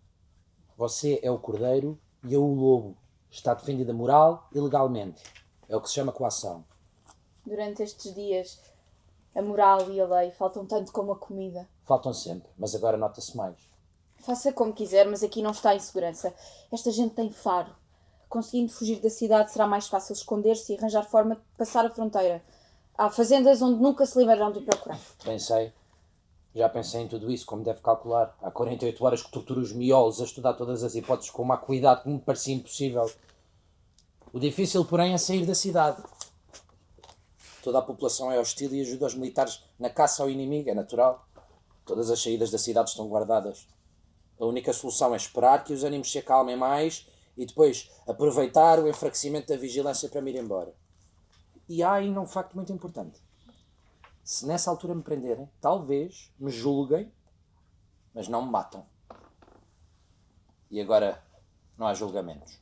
[SPEAKER 6] Você é o cordeiro e eu o lobo. Está defendida moral e legalmente. É o que se chama coação.
[SPEAKER 7] Durante estes dias, a moral e a lei faltam tanto como a comida.
[SPEAKER 6] Faltam sempre, mas agora nota-se mais.
[SPEAKER 7] Faça como quiser, mas aqui não está em segurança. Esta gente tem faro. Conseguindo fugir da cidade será mais fácil esconder-se e arranjar forma de passar a fronteira. Há fazendas onde nunca se livrarão de procurar.
[SPEAKER 6] Pensei. Já pensei em tudo isso, como deve calcular. Há 48 horas que torturo os miolos a estudar todas as hipóteses com uma acuidade que me parecia impossível. O difícil, porém, é sair da cidade. Toda a população é hostil e ajuda os militares na caça ao inimigo, é natural. Todas as saídas da cidade estão guardadas. A única solução é esperar que os ânimos se acalmem mais e depois aproveitar o enfraquecimento da vigilância para me ir embora. E há ainda um facto muito importante. Se nessa altura me prenderem, talvez me julguem, mas não me matam. E agora não há julgamentos.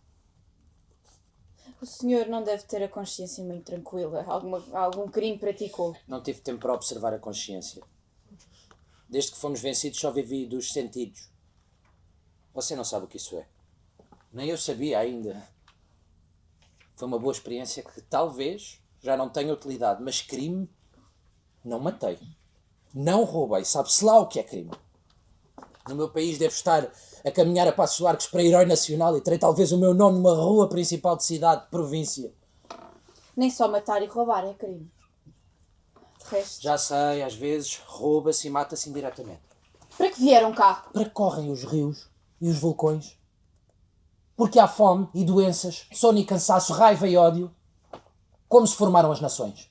[SPEAKER 7] O senhor não deve ter a consciência muito tranquila. Algum crime praticou.
[SPEAKER 6] Não tive tempo para observar a consciência. Desde que fomos vencidos só vivi dos sentidos. Você não sabe o que isso é. Nem eu sabia ainda. Foi uma boa experiência que talvez já não tenha utilidade, mas crime não matei. Não roubei. Sabe-se lá o que é crime. No meu país devo estar a caminhar a passos largos para herói nacional e terei talvez o meu nome numa rua principal de cidade, de província.
[SPEAKER 7] Nem só matar e roubar é crime. De resto...
[SPEAKER 6] Já sei, às vezes rouba-se e mata-se indiretamente.
[SPEAKER 7] Para que vieram cá?
[SPEAKER 6] Para que correm os rios e os vulcões? Porque há fome e doenças, sono e cansaço, raiva e ódio. Como se formaram as nações?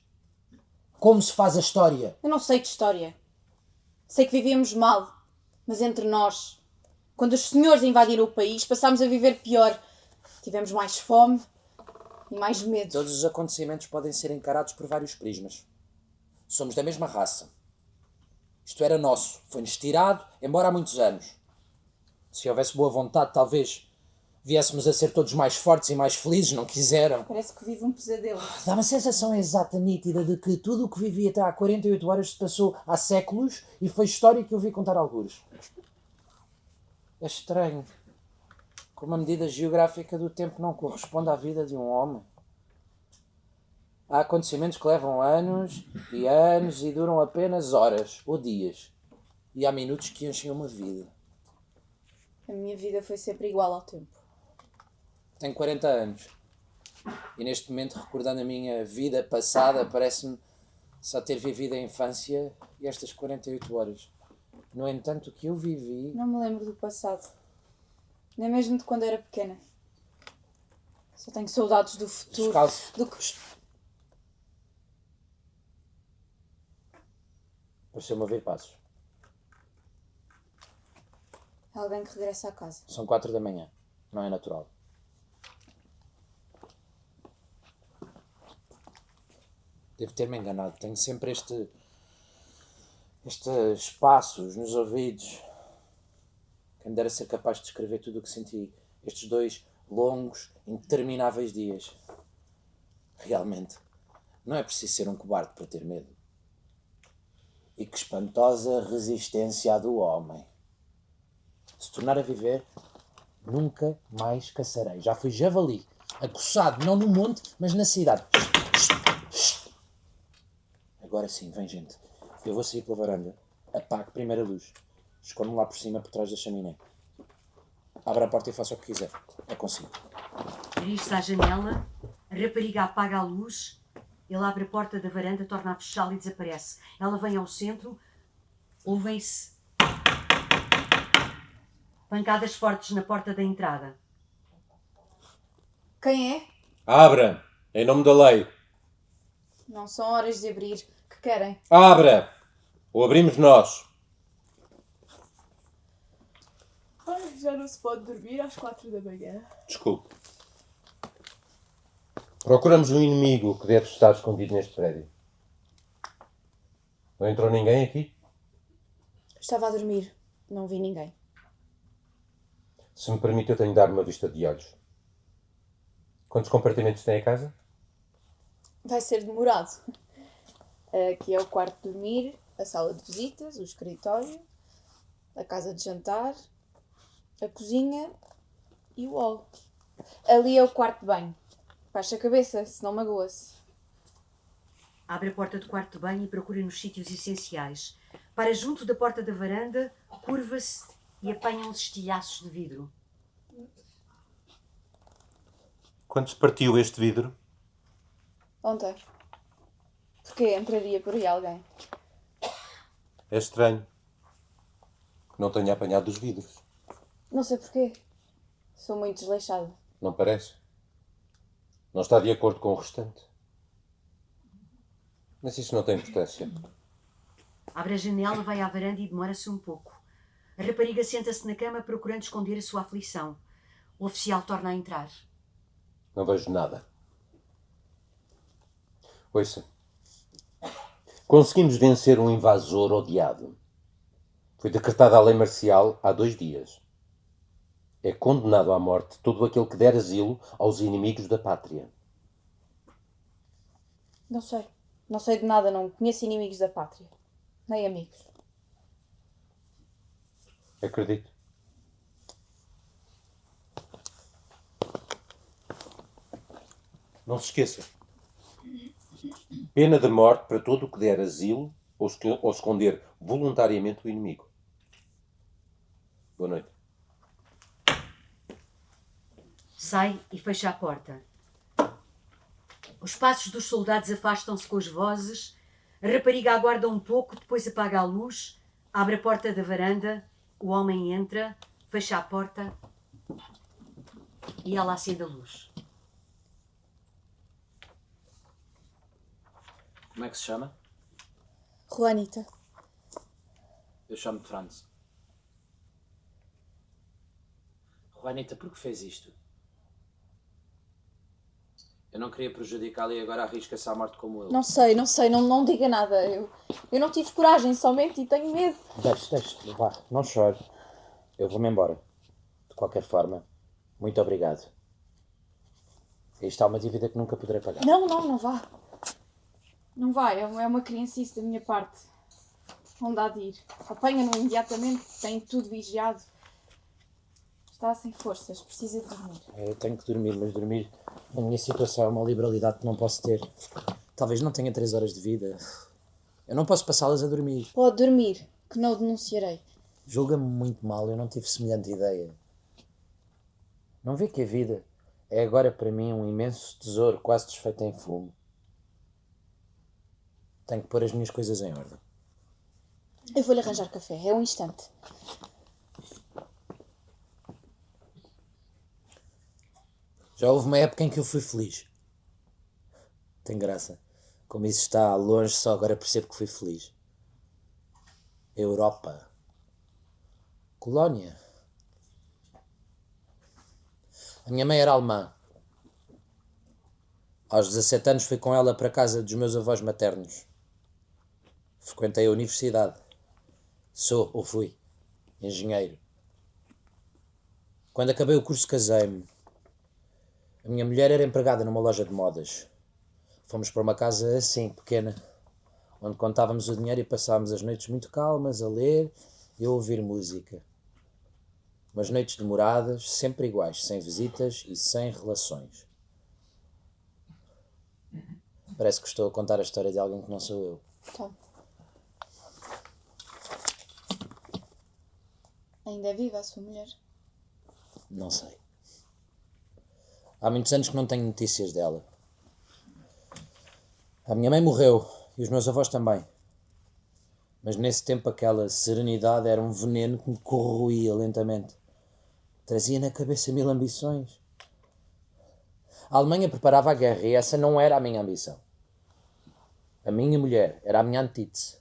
[SPEAKER 6] Como se faz a história?
[SPEAKER 7] Eu não sei de história. Sei que vivíamos mal. Mas entre nós, quando os senhores invadiram o país, passámos a viver pior. Tivemos mais fome e mais medo.
[SPEAKER 6] Todos os acontecimentos podem ser encarados por vários prismas. Somos da mesma raça. Isto era nosso. Foi-nos tirado, embora há muitos anos. Se houvesse boa vontade, talvez viéssemos a ser todos mais fortes e mais felizes. Não quiseram.
[SPEAKER 7] Parece que vive um pesadelo.
[SPEAKER 6] Dá uma sensação exata, nítida, de que tudo o que vivi até há 48 horas se passou há séculos e foi história que eu vi contar algures. É estranho. Como a medida geográfica do tempo não corresponde à vida de um homem. Há acontecimentos que levam anos e duram apenas horas ou dias. E há minutos que enchem uma vida.
[SPEAKER 7] A minha vida foi sempre igual ao tempo.
[SPEAKER 6] Tenho 40 anos. E neste momento, recordando a minha vida passada, parece-me só ter vivido a infância e estas 48 horas. No entanto, o que eu vivi...
[SPEAKER 7] Não me lembro do passado. Nem mesmo de quando era pequena. Só tenho saudades do futuro.
[SPEAKER 6] Descalço.
[SPEAKER 7] Do que...
[SPEAKER 6] Pareceu-me ouvir passos.
[SPEAKER 7] Alguém que regressa a casa.
[SPEAKER 6] São 4 da manhã. Não é natural. Devo ter-me enganado. Tenho sempre estes passos nos ouvidos. Quem dera ser capaz de descrever tudo o que senti. Estes 2 longos, intermináveis dias. Realmente, não é preciso ser um cobarde para ter medo. E que espantosa resistência a do homem. Se tornar a viver, nunca mais caçarei. Já fui javali, acossado, não no monte, mas na cidade. Agora sim, vem gente. Eu vou sair pela varanda. Apague primeiro a luz. Escondo-me lá por cima, por trás da chaminé. Abra a porta e faça o que quiser. É consigo.
[SPEAKER 3] Dirige-se à janela, a rapariga apaga a luz, ele abre a porta da varanda, torna a fechá-la e desaparece. Ela vem ao centro, ouvem-se pancadas fortes na porta da entrada.
[SPEAKER 7] Quem é?
[SPEAKER 5] Abra! Em nome da lei.
[SPEAKER 7] Não são horas de abrir. Que querem?
[SPEAKER 5] Abra! Ou abrimos nós.
[SPEAKER 10] Ai, já não se pode dormir às 4 da manhã.
[SPEAKER 5] Desculpe. Procuramos um inimigo que deve estar escondido neste prédio. Não entrou ninguém aqui?
[SPEAKER 7] Estava a dormir. Não vi ninguém.
[SPEAKER 5] Se me permite, eu tenho de dar uma vista de olhos. Quantos compartimentos tem a casa?
[SPEAKER 7] Vai ser demorado. Aqui é o quarto de dormir, a sala de visitas, o escritório, a casa de jantar, a cozinha e o hall. Ali é o quarto de banho. Baixa a cabeça, senão magoa-se.
[SPEAKER 3] Abre a porta do quarto de banho e procura nos sítios essenciais. Para junto da porta da varanda, curva-se e apanha uns estilhaços de vidro.
[SPEAKER 5] Quando se partiu este vidro?
[SPEAKER 7] Ontem. Porquê entraria por aí alguém?
[SPEAKER 5] É estranho que não tenha apanhado os vidros.
[SPEAKER 7] Não sei porquê. Sou muito desleixada.
[SPEAKER 5] Não parece? Não está de acordo com o restante. Mas isso não tem importância.
[SPEAKER 3] Abre a janela, vai à varanda e demora-se um pouco. A rapariga senta-se na cama procurando esconder a sua aflição. O oficial torna a entrar.
[SPEAKER 5] Não vejo nada. Ouça. Conseguimos vencer um invasor odiado. Foi decretada a lei marcial há 2 dias. É condenado à morte todo aquele que der asilo aos inimigos da pátria.
[SPEAKER 7] Não sei. Não sei de nada, não conheço inimigos da pátria. Nem amigos.
[SPEAKER 5] Acredito. Não se esqueça. Pena de morte para todo o que der asilo ou esconder voluntariamente o inimigo. Boa noite.
[SPEAKER 3] Sai e fecha a porta. Os passos dos soldados afastam-se com as vozes. A rapariga aguarda um pouco, depois apaga a luz, abre a porta da varanda, o homem entra, fecha a porta e ela acende a luz.
[SPEAKER 6] Como é que se chama?
[SPEAKER 7] Juanita.
[SPEAKER 6] Eu chamo-me Franz. Juanita, por que fez isto? Eu não queria prejudicá-la e agora arrisca-se à morte como eu.
[SPEAKER 7] Não sei, não diga nada. Eu não tive coragem somente e tenho medo.
[SPEAKER 6] Deixe, vá, não chore. Eu vou-me embora. De qualquer forma, muito obrigado. Isto é uma dívida que nunca poderei pagar.
[SPEAKER 7] Não vá. Não vá, é uma criancice da minha parte. Não dá de ir. Apanha-no imediatamente, tem tudo vigiado. Está sem forças, precisa de dormir.
[SPEAKER 6] Eu tenho que dormir, mas dormir na minha situação é uma liberalidade que não posso ter. Talvez não tenha 3 horas de vida. Eu não posso passá-las a dormir.
[SPEAKER 7] Pode dormir, que não o denunciarei.
[SPEAKER 6] Julga-me muito mal, eu não tive semelhante ideia. Não vê que a vida é agora para mim um imenso tesouro quase desfeito em fumo. Tenho que pôr as minhas coisas em ordem.
[SPEAKER 7] Eu vou-lhe arranjar café, é um instante.
[SPEAKER 6] Já houve uma época em que eu fui feliz. Tem graça. Como isso está longe, só agora percebo que fui feliz. Europa. Colónia. A minha mãe era alemã. Aos 17 anos fui com ela para a casa dos meus avós maternos. Frequentei a universidade. Sou, ou fui, engenheiro. Quando acabei o curso casei-me. A minha mulher era empregada numa loja de modas. Fomos para uma casa assim, pequena, onde contávamos o dinheiro e passávamos as noites muito calmas a ler e a ouvir música. Umas noites demoradas, sempre iguais, sem visitas e sem relações. Parece que estou a contar a história de alguém que não sou eu.
[SPEAKER 7] Tom. Ainda é viva a sua mulher?
[SPEAKER 6] Não sei. Há muitos anos que não tenho notícias dela. A minha mãe morreu e os meus avós também. Mas nesse tempo aquela serenidade era um veneno que me corroía lentamente. Trazia na cabeça 1000 ambições. A Alemanha preparava a guerra e essa não era a minha ambição. A minha mulher era a minha antítese.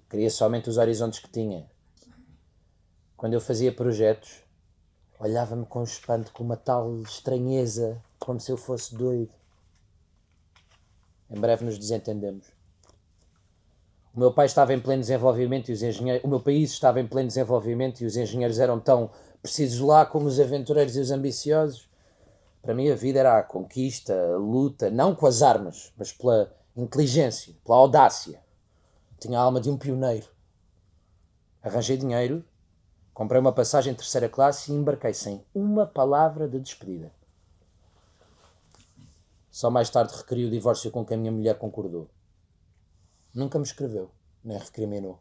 [SPEAKER 6] Queria somente os horizontes que tinha. Quando eu fazia projetos, olhava-me com espanto, com uma tal estranheza, como se eu fosse doido. Em breve nos desentendemos. O meu pai estava em pleno desenvolvimento e os engenheiros... O meu país estava em pleno desenvolvimento e os engenheiros eram tão precisos lá como os aventureiros e os ambiciosos. Para mim a vida era a conquista, a luta, não com as armas, mas pela inteligência, pela audácia. Tinha a alma de um pioneiro. Arranjei dinheiro, comprei uma passagem de 3ª classe e embarquei sem uma palavra de despedida. Só mais tarde requeri o divórcio com que a minha mulher concordou. Nunca me escreveu, nem recriminou.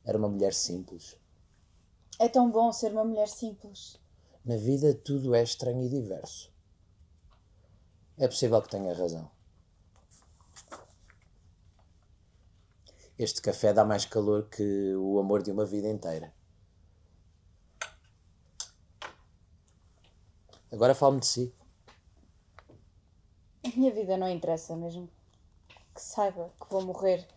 [SPEAKER 6] Era uma mulher simples.
[SPEAKER 7] É tão bom ser uma mulher simples.
[SPEAKER 6] Na vida tudo é estranho e diverso. É possível que tenha razão. Este café dá mais calor que o amor de uma vida inteira. Agora fale-me de si.
[SPEAKER 7] A minha vida não interessa mesmo. Que saiba que vou morrer.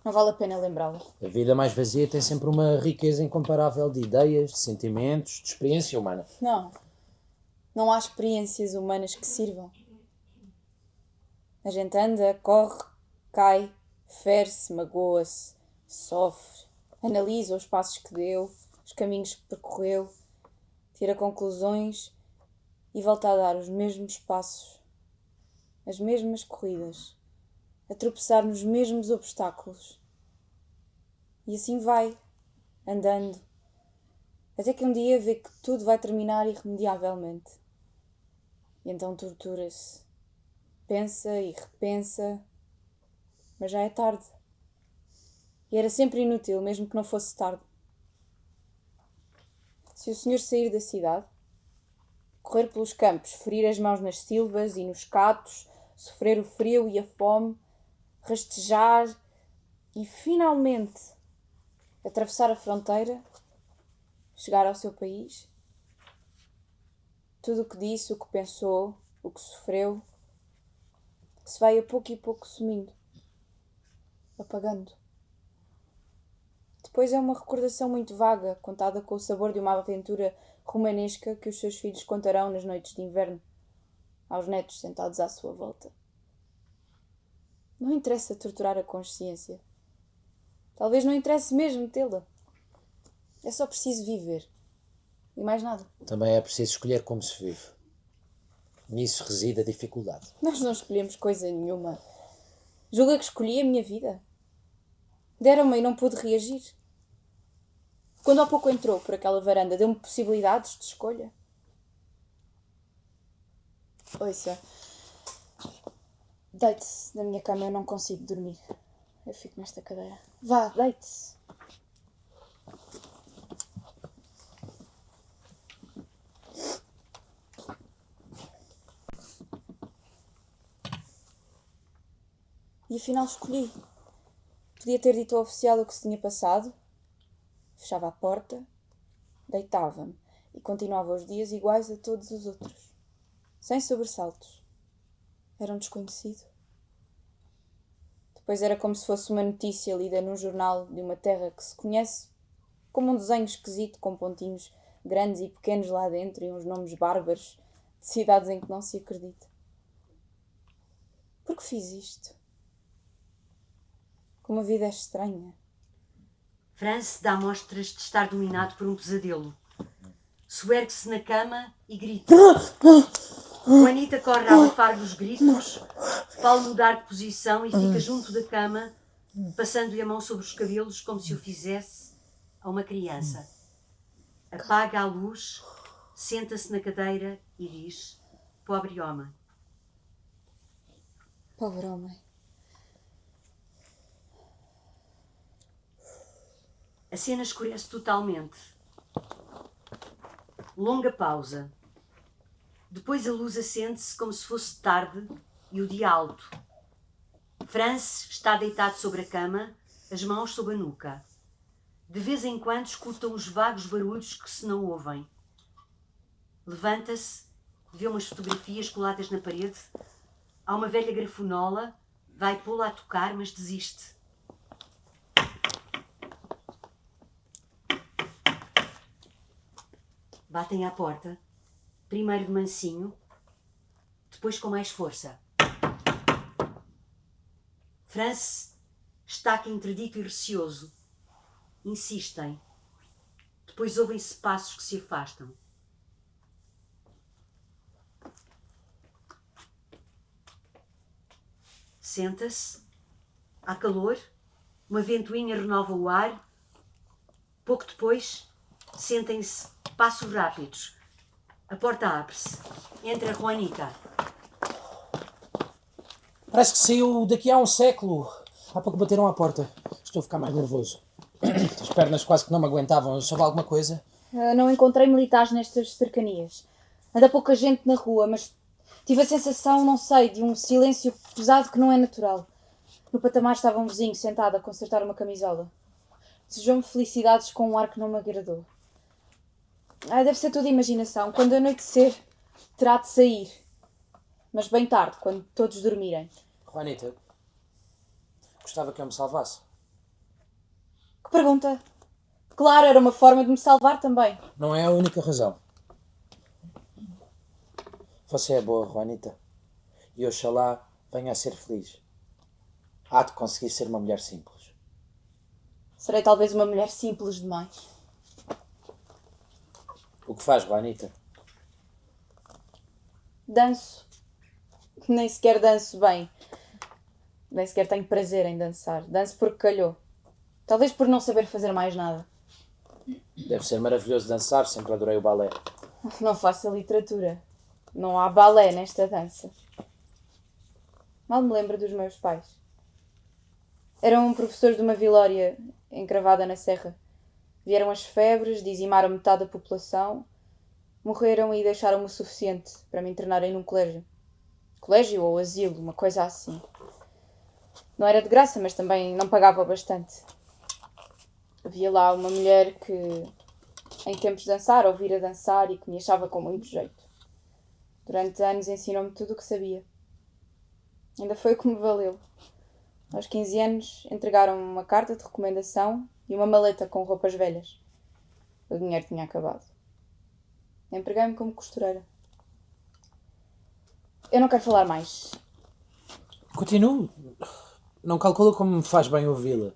[SPEAKER 7] Não vale a pena lembrá-la.
[SPEAKER 6] A vida mais vazia tem sempre uma riqueza incomparável de ideias, de sentimentos, de experiência humana.
[SPEAKER 7] Não há experiências humanas que sirvam. A gente anda, corre, cai, fere-se, magoa-se, sofre, analisa os passos que deu, os caminhos que percorreu, tira conclusões e volta a dar os mesmos passos, as mesmas corridas, a tropeçar nos mesmos obstáculos. E assim vai, andando, até que um dia vê que tudo vai terminar irremediavelmente. E então tortura-se, pensa e repensa, mas já é tarde. E era sempre inútil, mesmo que não fosse tarde. Se o senhor sair da cidade, correr pelos campos, ferir as mãos nas silvas e nos catos, sofrer o frio e a fome, rastejar e, finalmente, atravessar a fronteira, chegar ao seu país, tudo o que disse, o que pensou, o que sofreu, se vai a pouco e pouco sumindo, apagando. Depois é uma recordação muito vaga, contada com o sabor de uma aventura romanesca que os seus filhos contarão nas noites de inverno, aos netos sentados à sua volta. Não interessa torturar a consciência. Talvez não interesse mesmo tê-la. É só preciso viver. E mais nada.
[SPEAKER 6] Também é preciso escolher como se vive. Nisso reside a dificuldade.
[SPEAKER 7] Nós não escolhemos coisa nenhuma. Julga que escolhi a minha vida? Deram-me e não pude reagir. Quando há pouco entrou por aquela varanda, deu-me possibilidades de escolha. Ouça, deite-se na minha cama, eu não consigo dormir. Eu fico nesta cadeira. Vá, deite-se. E afinal escolhi. Podia ter dito ao oficial o que se tinha passado. Fechava a porta, deitava-me e continuava os dias iguais a todos os outros. Sem sobressaltos. Era um desconhecido. Depois era como se fosse uma notícia lida num jornal de uma terra que se conhece como um desenho esquisito com pontinhos grandes e pequenos lá dentro e uns nomes bárbaros de cidades em que não se acredita. Por que fiz isto? Como a vida é estranha.
[SPEAKER 3] Franz dá mostras de estar dominado por um pesadelo. Suergue-se na cama e grita. Juanita corre a abafar-lhe os gritos, fala mudar de posição e fica junto da cama, passando-lhe a mão sobre os cabelos como se o fizesse a uma criança. Apaga a luz, senta-se na cadeira e diz: pobre homem.
[SPEAKER 7] Pobre homem.
[SPEAKER 3] A cena escurece totalmente. Longa pausa. Depois a luz acende-se como se fosse tarde e o dia alto. Franz está deitado sobre a cama, as mãos sob a nuca. De vez em quando escutam os vagos barulhos que se não ouvem. Levanta-se, vê umas fotografias coladas na parede. Há uma velha grafonola, vai pô-la a tocar, mas desiste. Batem à porta, primeiro de mansinho, depois com mais força. Franz estaca interdito e receoso. Insistem. Depois ouvem-se passos que se afastam. Senta-se. Há calor. Uma ventoinha renova o ar. Pouco depois, sentem-se passos rápidos. A porta abre-se. Entra Juanita.
[SPEAKER 6] Parece que saiu daqui há um século. Há pouco bateram à porta. Estou a ficar mais nervoso. As pernas quase que não me aguentavam. Soube alguma coisa?
[SPEAKER 7] Não encontrei militares nestas cercanias. Anda pouca gente na rua, mas tive a sensação, não sei, de um silêncio pesado que não é natural. No patamar estava um vizinho sentado a consertar uma camisola. Desejou-me felicidades com um ar que não me agradou. Deve ser tudo imaginação. Quando anoitecer, terá de sair. Mas bem tarde, quando todos dormirem.
[SPEAKER 6] Juanita, gostava que eu me salvasse.
[SPEAKER 7] Que pergunta? Claro, era uma forma de me salvar também.
[SPEAKER 6] Não é a única razão. Você é boa, Juanita. E oxalá venha a ser feliz. Há de conseguir ser uma mulher simples.
[SPEAKER 7] Serei talvez uma mulher simples demais.
[SPEAKER 6] O que faz, Juanita?
[SPEAKER 7] Danço. Nem sequer danço bem. Nem sequer tenho prazer em dançar. Danço porque calhou. Talvez por não saber fazer mais nada.
[SPEAKER 6] Deve ser maravilhoso dançar, sempre adorei o balé.
[SPEAKER 7] Não faço a literatura. Não há balé nesta dança. Mal me lembro dos meus pais. Eram professores de uma vilória encravada na serra. Vieram as febres, dizimaram metade da população, morreram e deixaram-me o suficiente para me internarem num colégio. Colégio ou asilo, uma coisa assim. Não era de graça, mas também não pagava bastante. Havia lá uma mulher que, em tempos de dançar, ouvira dançar e que me achava com muito jeito. Durante anos ensinou-me tudo o que sabia. Ainda foi o que me valeu. Aos 15 anos entregaram-me uma carta de recomendação e uma maleta com roupas velhas. O dinheiro tinha acabado. Empreguei-me como costureira. Eu não quero falar mais.
[SPEAKER 6] Continuo. Não calculo como me faz bem ouvi-la.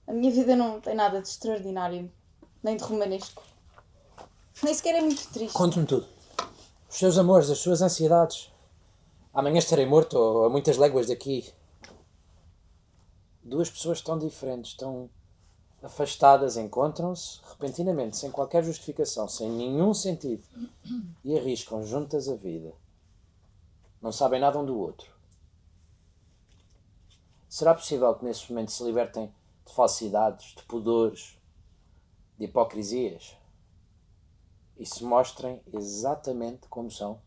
[SPEAKER 7] A minha vida não tem nada de extraordinário, nem de romanesco. Nem sequer é muito triste.
[SPEAKER 6] Conte-me tudo. Os seus amores, as suas ansiedades. Amanhã estarei morto ou a muitas léguas daqui. Duas pessoas tão diferentes, tão afastadas, encontram-se repentinamente, sem qualquer justificação, sem nenhum sentido, e arriscam juntas a vida. Não sabem nada um do outro. Será possível que nesse momento se libertem de falsidades, de pudores, de hipocrisias e se mostrem exatamente como são?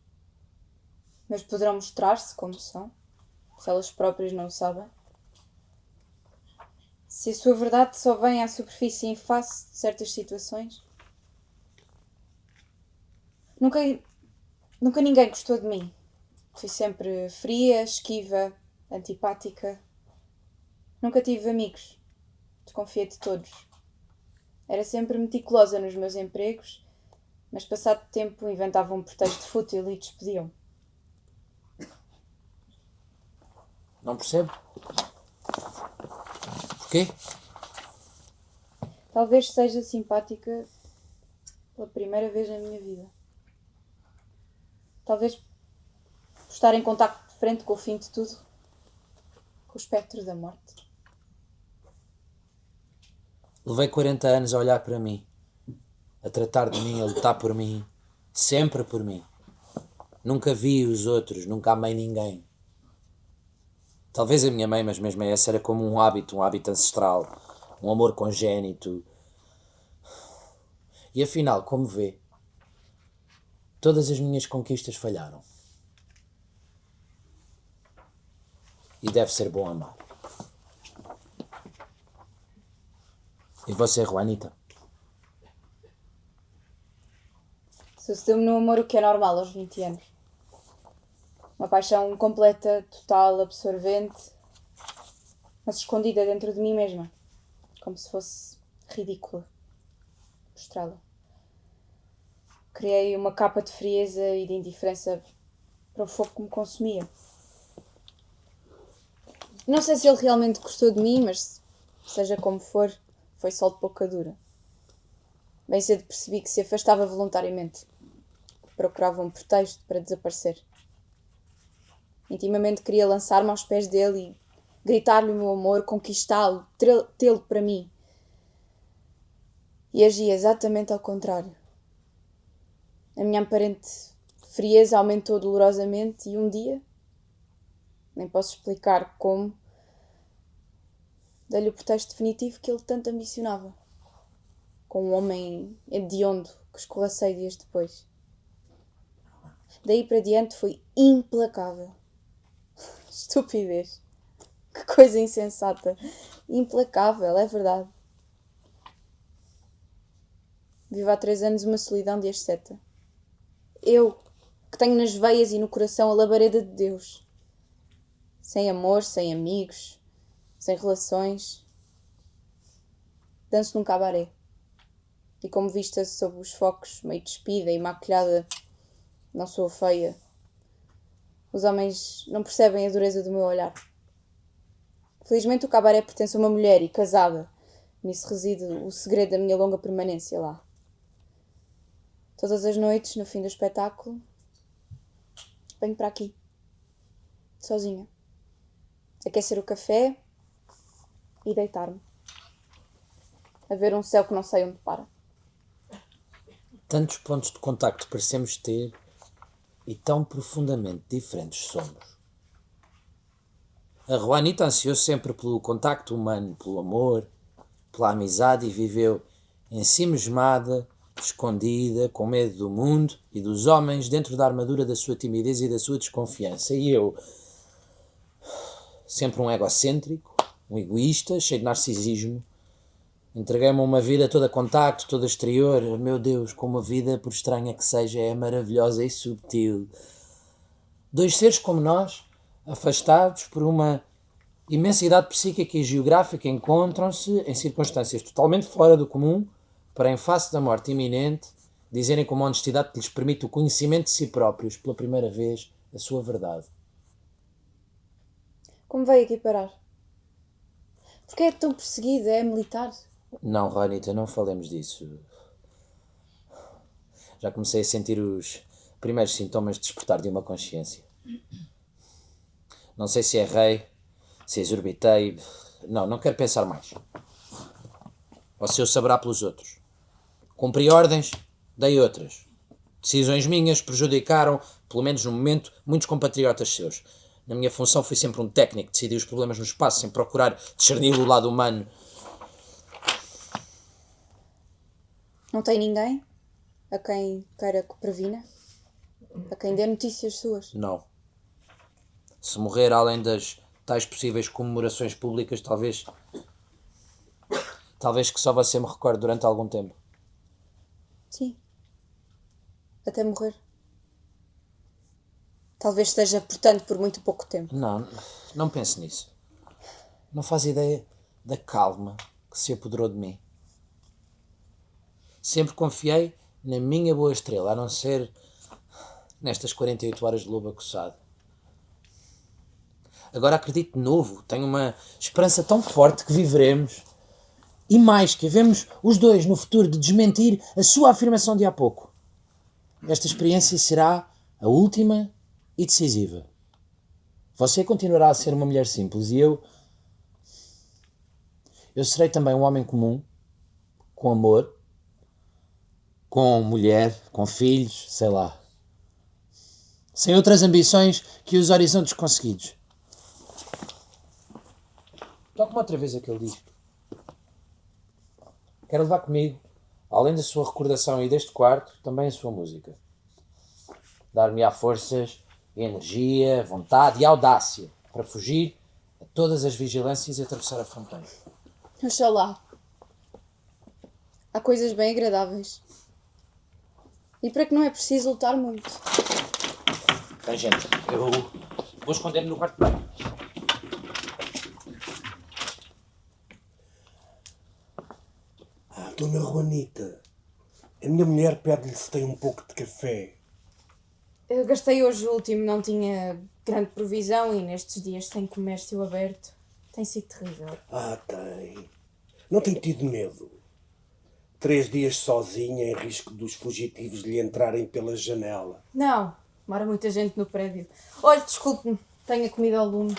[SPEAKER 7] Mas poderão mostrar-se como são, se elas próprias não o sabem? Se a sua verdade só vem à superfície em face de certas situações? Nunca ninguém gostou de mim. Fui sempre fria, esquiva, antipática. Nunca tive amigos. Desconfiei de todos. Era sempre meticulosa nos meus empregos, mas passado tempo inventava um pretexto fútil e despediam-me.
[SPEAKER 6] Não percebo. Porquê?
[SPEAKER 7] Talvez seja simpática pela primeira vez na minha vida. Talvez por estar em contacto de frente com o fim de tudo, com o espectro da morte.
[SPEAKER 6] Levei 40 anos a olhar para mim, a tratar de mim, a lutar por mim, sempre por mim. Nunca vi os outros, nunca amei ninguém. Talvez a minha mãe, mas mesmo essa, era como um hábito ancestral, um amor congénito. E afinal, como vê, todas as minhas conquistas falharam. E deve ser bom amar. E você, Juanita?
[SPEAKER 7] Sucedeu-me no amor o que é normal aos 20 anos. Uma paixão completa, total, absorvente, mas escondida dentro de mim mesma, como se fosse ridícula. Mostrá-la. Criei uma capa de frieza e de indiferença para o fogo que me consumia. Não sei se ele realmente gostou de mim, mas seja como for, foi só de boca dura. Bem cedo percebi que se afastava voluntariamente. Procurava um pretexto para desaparecer. Intimamente queria lançar-me aos pés dele e gritar-lhe o meu amor, conquistá-lo, tê-lo para mim. E agia exatamente ao contrário. A minha aparente frieza aumentou dolorosamente e um dia, nem posso explicar como, dei-lhe o pretexto definitivo que ele tanto ambicionava, com um homem hediondo que escorracei dias depois. Daí para diante foi implacável. Estupidez. Que coisa insensata. Implacável, é verdade. Vivo há 3 anos uma solidão de asceta. Eu, que tenho nas veias e no coração a labareda de Deus. Sem amor, sem amigos, sem relações. Danço num cabaré. E como vista sob os focos, meio despida e maquilhada, não sou feia. Os homens não percebem a dureza do meu olhar. Felizmente o cabaré pertence a uma mulher e casada. Nisso reside o segredo da minha longa permanência lá. Todas as noites, no fim do espetáculo, venho para aqui, sozinha. Aquecer o café e deitar-me. A ver um céu que não sei onde para.
[SPEAKER 6] Tantos pontos de contacto parecemos ter e tão profundamente diferentes somos. A Juanita ansiou sempre pelo contacto humano, pelo amor, pela amizade e viveu em si mesmada, escondida, com medo do mundo e dos homens dentro da armadura da sua timidez e da sua desconfiança. E eu, sempre um egocêntrico, um egoísta, cheio de narcisismo, entreguei-me a uma vida toda contacto, toda exterior. Meu Deus, como a vida, por estranha que seja, é maravilhosa e subtil. Dois seres como nós, afastados por uma imensidade psíquica e geográfica, encontram-se em circunstâncias totalmente fora do comum para, em face da morte iminente, dizerem com uma honestidade que lhes permite o conhecimento de si próprios, pela primeira vez, a sua verdade.
[SPEAKER 7] Como veio aqui parar? Porquê é tão perseguido? É militar?
[SPEAKER 6] Não, Juanita, não falemos disso. Já comecei a sentir os primeiros sintomas de despertar de uma consciência. Não sei se errei, se exorbitei. Não quero pensar mais. Você o saberá pelos outros. Cumpri ordens, dei outras. Decisões minhas prejudicaram, pelo menos no momento, muitos compatriotas seus. Na minha função fui sempre um técnico, decidi os problemas no espaço sem procurar discernir o lado humano.
[SPEAKER 7] Não tem ninguém a quem queira que previna? A quem dê notícias suas?
[SPEAKER 6] Não. Se morrer além das tais possíveis comemorações públicas, talvez que só você me recorde durante algum tempo.
[SPEAKER 7] Sim. Até morrer. Talvez seja, portanto, por muito pouco tempo.
[SPEAKER 6] Não pense nisso. Não faz ideia da calma que se apoderou de mim. Sempre confiei na minha boa estrela, a não ser nestas 48 horas de lobo acossado. Agora acredito de novo, tenho uma esperança tão forte que viveremos. E mais, que havemos os dois no futuro de desmentir a sua afirmação de há pouco. Esta experiência será a última e decisiva. Você continuará a ser uma mulher simples e eu serei também um homem comum, com amor, com mulher, com filhos, sei lá. Sem outras ambições que os horizontes conseguidos. Toque-me outra vez aquele disco. Quero levar comigo, além da sua recordação e deste quarto, também a sua música. Dar-me-á forças, energia, vontade e audácia para fugir a todas as vigilâncias e atravessar a fronteira.
[SPEAKER 7] Oxalá. Há coisas bem agradáveis. E para que não é preciso lutar muito.
[SPEAKER 6] Bem, gente, eu vou esconder-me no quarto de banho.
[SPEAKER 8] Dona Juanita, a minha mulher pede-lhe se tem um pouco de café.
[SPEAKER 7] Eu gastei hoje o último, não tinha grande provisão e nestes dias sem comércio aberto tem sido terrível.
[SPEAKER 8] Tem. Não tem tido medo? 3 dias sozinha em risco dos fugitivos lhe entrarem pela janela.
[SPEAKER 7] Não, mora muita gente no prédio. Olhe, desculpe-me, tenho a comida ao lume.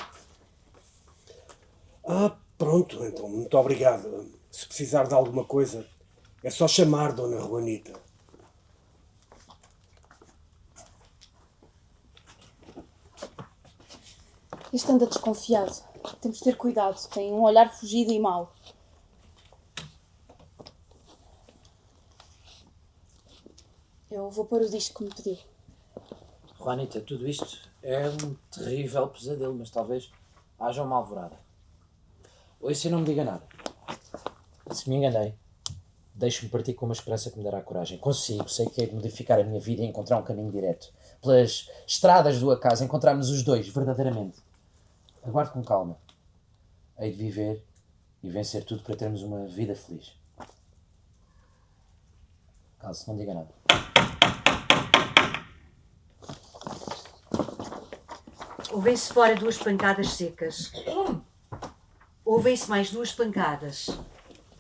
[SPEAKER 8] Pronto, então, muito obrigado. Se precisar de alguma coisa, é só chamar, Dona Juanita.
[SPEAKER 7] Este anda desconfiado. Temos de ter cuidado. Tem um olhar fugido e mau. Eu vou pôr o disco que me pediu.
[SPEAKER 6] Juanita, tudo isto é um terrível pesadelo, mas talvez haja uma alvorada. Ouça e não me diga nada. Se me enganei, deixe-me partir com uma esperança que me dará coragem. Consigo, sei que é de modificar a minha vida e encontrar um caminho direto. Pelas estradas do acaso, encontrarmos os dois, verdadeiramente. Aguarde com calma. Hei de viver e vencer tudo para termos uma vida feliz. Calce, não diga nada.
[SPEAKER 3] Ouvem-se fora 2 pancadas secas. Ouvem-se mais 2 pancadas.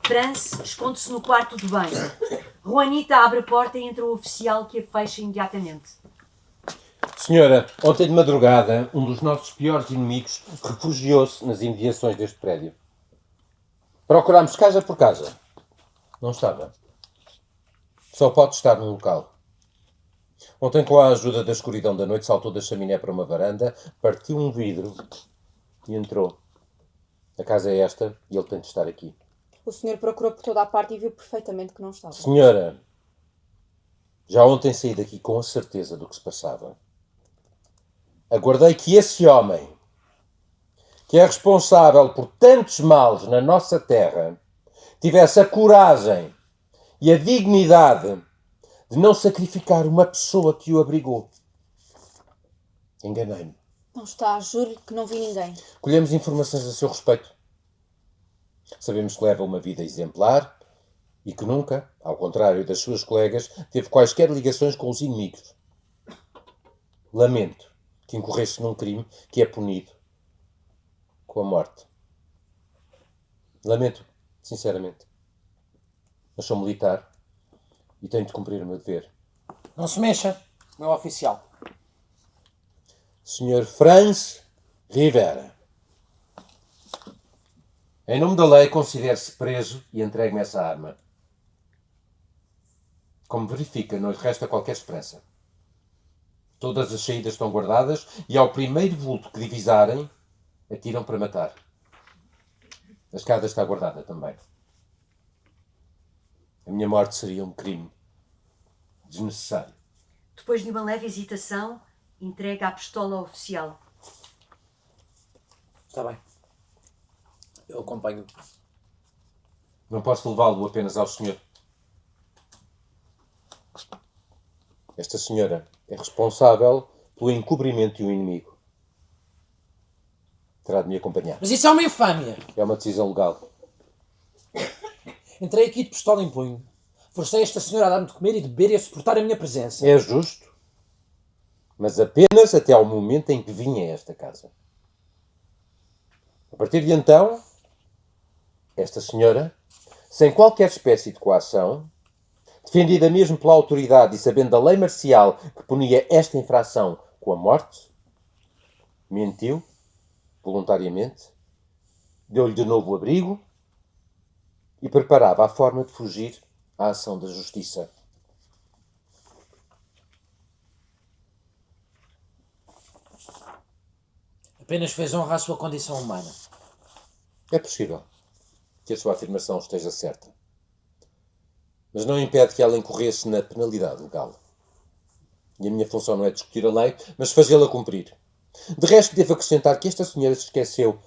[SPEAKER 3] France esconde-se no quarto de banho. Juanita abre a porta e entra o oficial que a fecha imediatamente.
[SPEAKER 5] Senhora, ontem de madrugada, um dos nossos piores inimigos refugiou-se nas imediações deste prédio. Procurámos casa por casa. Não estava. Só pode estar no local. Ontem, com a ajuda da escuridão da noite, saltou da chaminé para uma varanda, partiu um vidro e entrou. A casa é esta e ele tem de estar aqui.
[SPEAKER 7] O senhor procurou por toda a parte e viu perfeitamente que não estava.
[SPEAKER 5] Senhora, já ontem saí daqui com a certeza do que se passava. Aguardei que esse homem, que é responsável por tantos males na nossa terra, tivesse a coragem e a dignidade de não sacrificar uma pessoa que o abrigou. Enganei-me.
[SPEAKER 7] Não está, juro que não vi ninguém.
[SPEAKER 5] Colhemos informações a seu respeito. Sabemos que leva uma vida exemplar E que nunca, ao contrário das suas colegas, teve quaisquer ligações com os inimigos. Lamento que incorresse num crime que é punido com a morte. Lamento, sinceramente. Mas sou militar e tenho de cumprir o meu dever.
[SPEAKER 6] Não se mexa, meu oficial.
[SPEAKER 5] Sr. Franz Rivera. Em nome da lei, considere-se preso e entregue-me essa arma. Como verifica, não lhe resta qualquer esperança. Todas as saídas estão guardadas e ao primeiro vulto que divisarem, atiram para matar. A escada está guardada também. A minha morte seria um crime desnecessário.
[SPEAKER 3] Depois de uma leve hesitação, entrega a pistola ao oficial.
[SPEAKER 6] Está bem. Eu acompanho.
[SPEAKER 5] Não posso levá-lo apenas ao senhor. Esta senhora é responsável pelo encobrimento de um inimigo. Terá de me acompanhar.
[SPEAKER 6] Mas isso é uma infâmia.
[SPEAKER 5] É uma decisão legal.
[SPEAKER 6] Entrei aqui de pistola em punho. Forcei esta senhora a dar-me de comer e de beber e a suportar a minha presença.
[SPEAKER 5] É justo, mas apenas até ao momento em que vim a esta casa. A partir de então, esta senhora, sem qualquer espécie de coação, defendida mesmo pela autoridade e sabendo da lei marcial que punia esta infração com a morte, mentiu, voluntariamente, deu-lhe de novo o abrigo e preparava a forma de fugir à ação da justiça.
[SPEAKER 6] Apenas fez honra à sua condição humana.
[SPEAKER 5] É possível que a sua afirmação esteja certa. Mas não impede que ela incorresse na penalidade legal. E a minha função não é discutir a lei, mas fazê-la cumprir. De resto, devo acrescentar que esta senhora se esqueceu,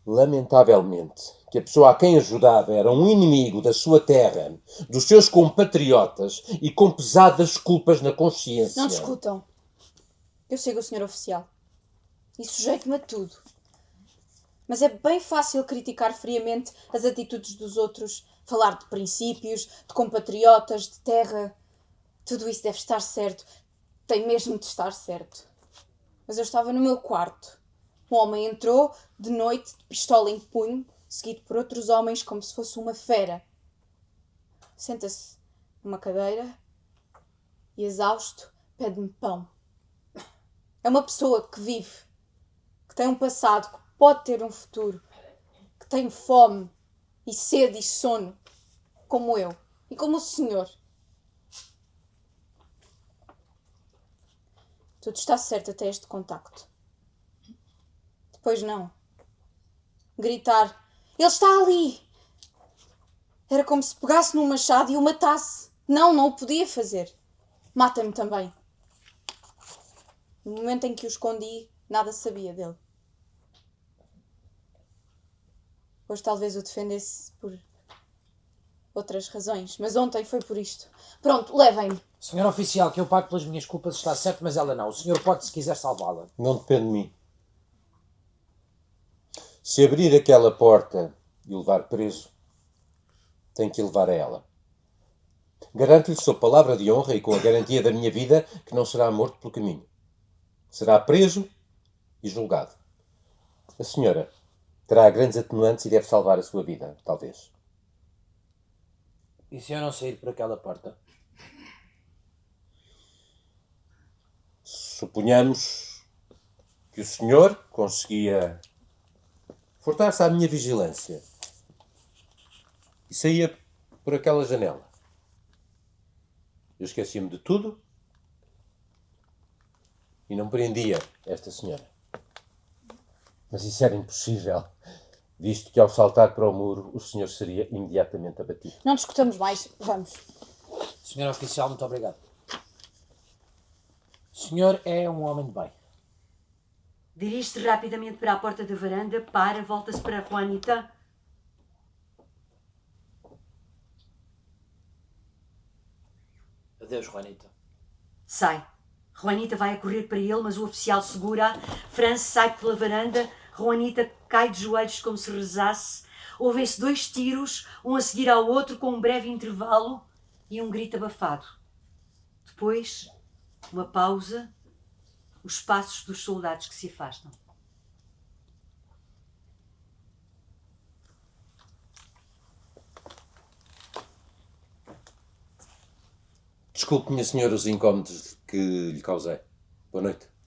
[SPEAKER 5] lamentavelmente, que a pessoa a quem ajudava era um inimigo da sua terra, dos seus compatriotas e com pesadas culpas na consciência.
[SPEAKER 7] Não discutam. Eu sigo o senhor oficial. E sujeito-me a tudo. Mas é bem fácil criticar friamente as atitudes dos outros, falar de princípios, de compatriotas, de terra. Tudo isso deve estar certo. Tem mesmo de estar certo. Mas eu estava no meu quarto. Um homem entrou, de noite, de pistola em punho, seguido por outros homens como se fosse uma fera. Senta-se numa cadeira e, exausto, pede-me pão. É uma pessoa que vive, que tem um passado, que pode ter um futuro, que tem fome e sede e sono, como eu e como o senhor. Tudo está certo até este contacto. Depois não. Gritar: ele está ali! Era como se pegasse num machado e o matasse. Não o podia fazer. Mata-me também. No momento em que o escondi, nada sabia dele. Hoje talvez o defendesse por outras razões, mas ontem foi por isto. Pronto, levem-me.
[SPEAKER 6] Senhor oficial, que eu pago pelas minhas culpas está certo, mas ela não. O senhor pode, se quiser, salvá-la.
[SPEAKER 5] Não depende de mim. Se abrir aquela porta e o levar preso, tem que levar a ela. Garanto-lhe, sob palavra de honra e com a garantia da minha vida, que não será morto pelo caminho. Será preso e julgado. A senhora terá grandes atenuantes e deve salvar a sua vida, talvez.
[SPEAKER 6] E se eu não sair por aquela porta?
[SPEAKER 5] Suponhamos que o senhor conseguia furtar-se à minha vigilância e saía por aquela janela. Eu esquecia-me de tudo e não prendia esta senhora. Mas isso era impossível, visto que ao saltar para o muro o senhor seria imediatamente abatido.
[SPEAKER 7] Não discutamos mais. Vamos.
[SPEAKER 6] Senhor oficial, muito obrigado. O senhor é um homem de bem.
[SPEAKER 3] Dirige-se rapidamente para a porta da varanda, volta-se para a Juanita.
[SPEAKER 6] Adeus, Juanita.
[SPEAKER 3] Sai. Juanita vai a correr para ele, mas o oficial segura-a. Franz sai pela varanda. Juanita cai de joelhos como se rezasse. ouvem-se 2 tiros, um a seguir ao outro com um breve intervalo e um grito abafado. Depois, uma pausa, os passos dos soldados que se afastam.
[SPEAKER 5] Desculpe, minha senhora, os incómodos que lhe causei. Boa noite.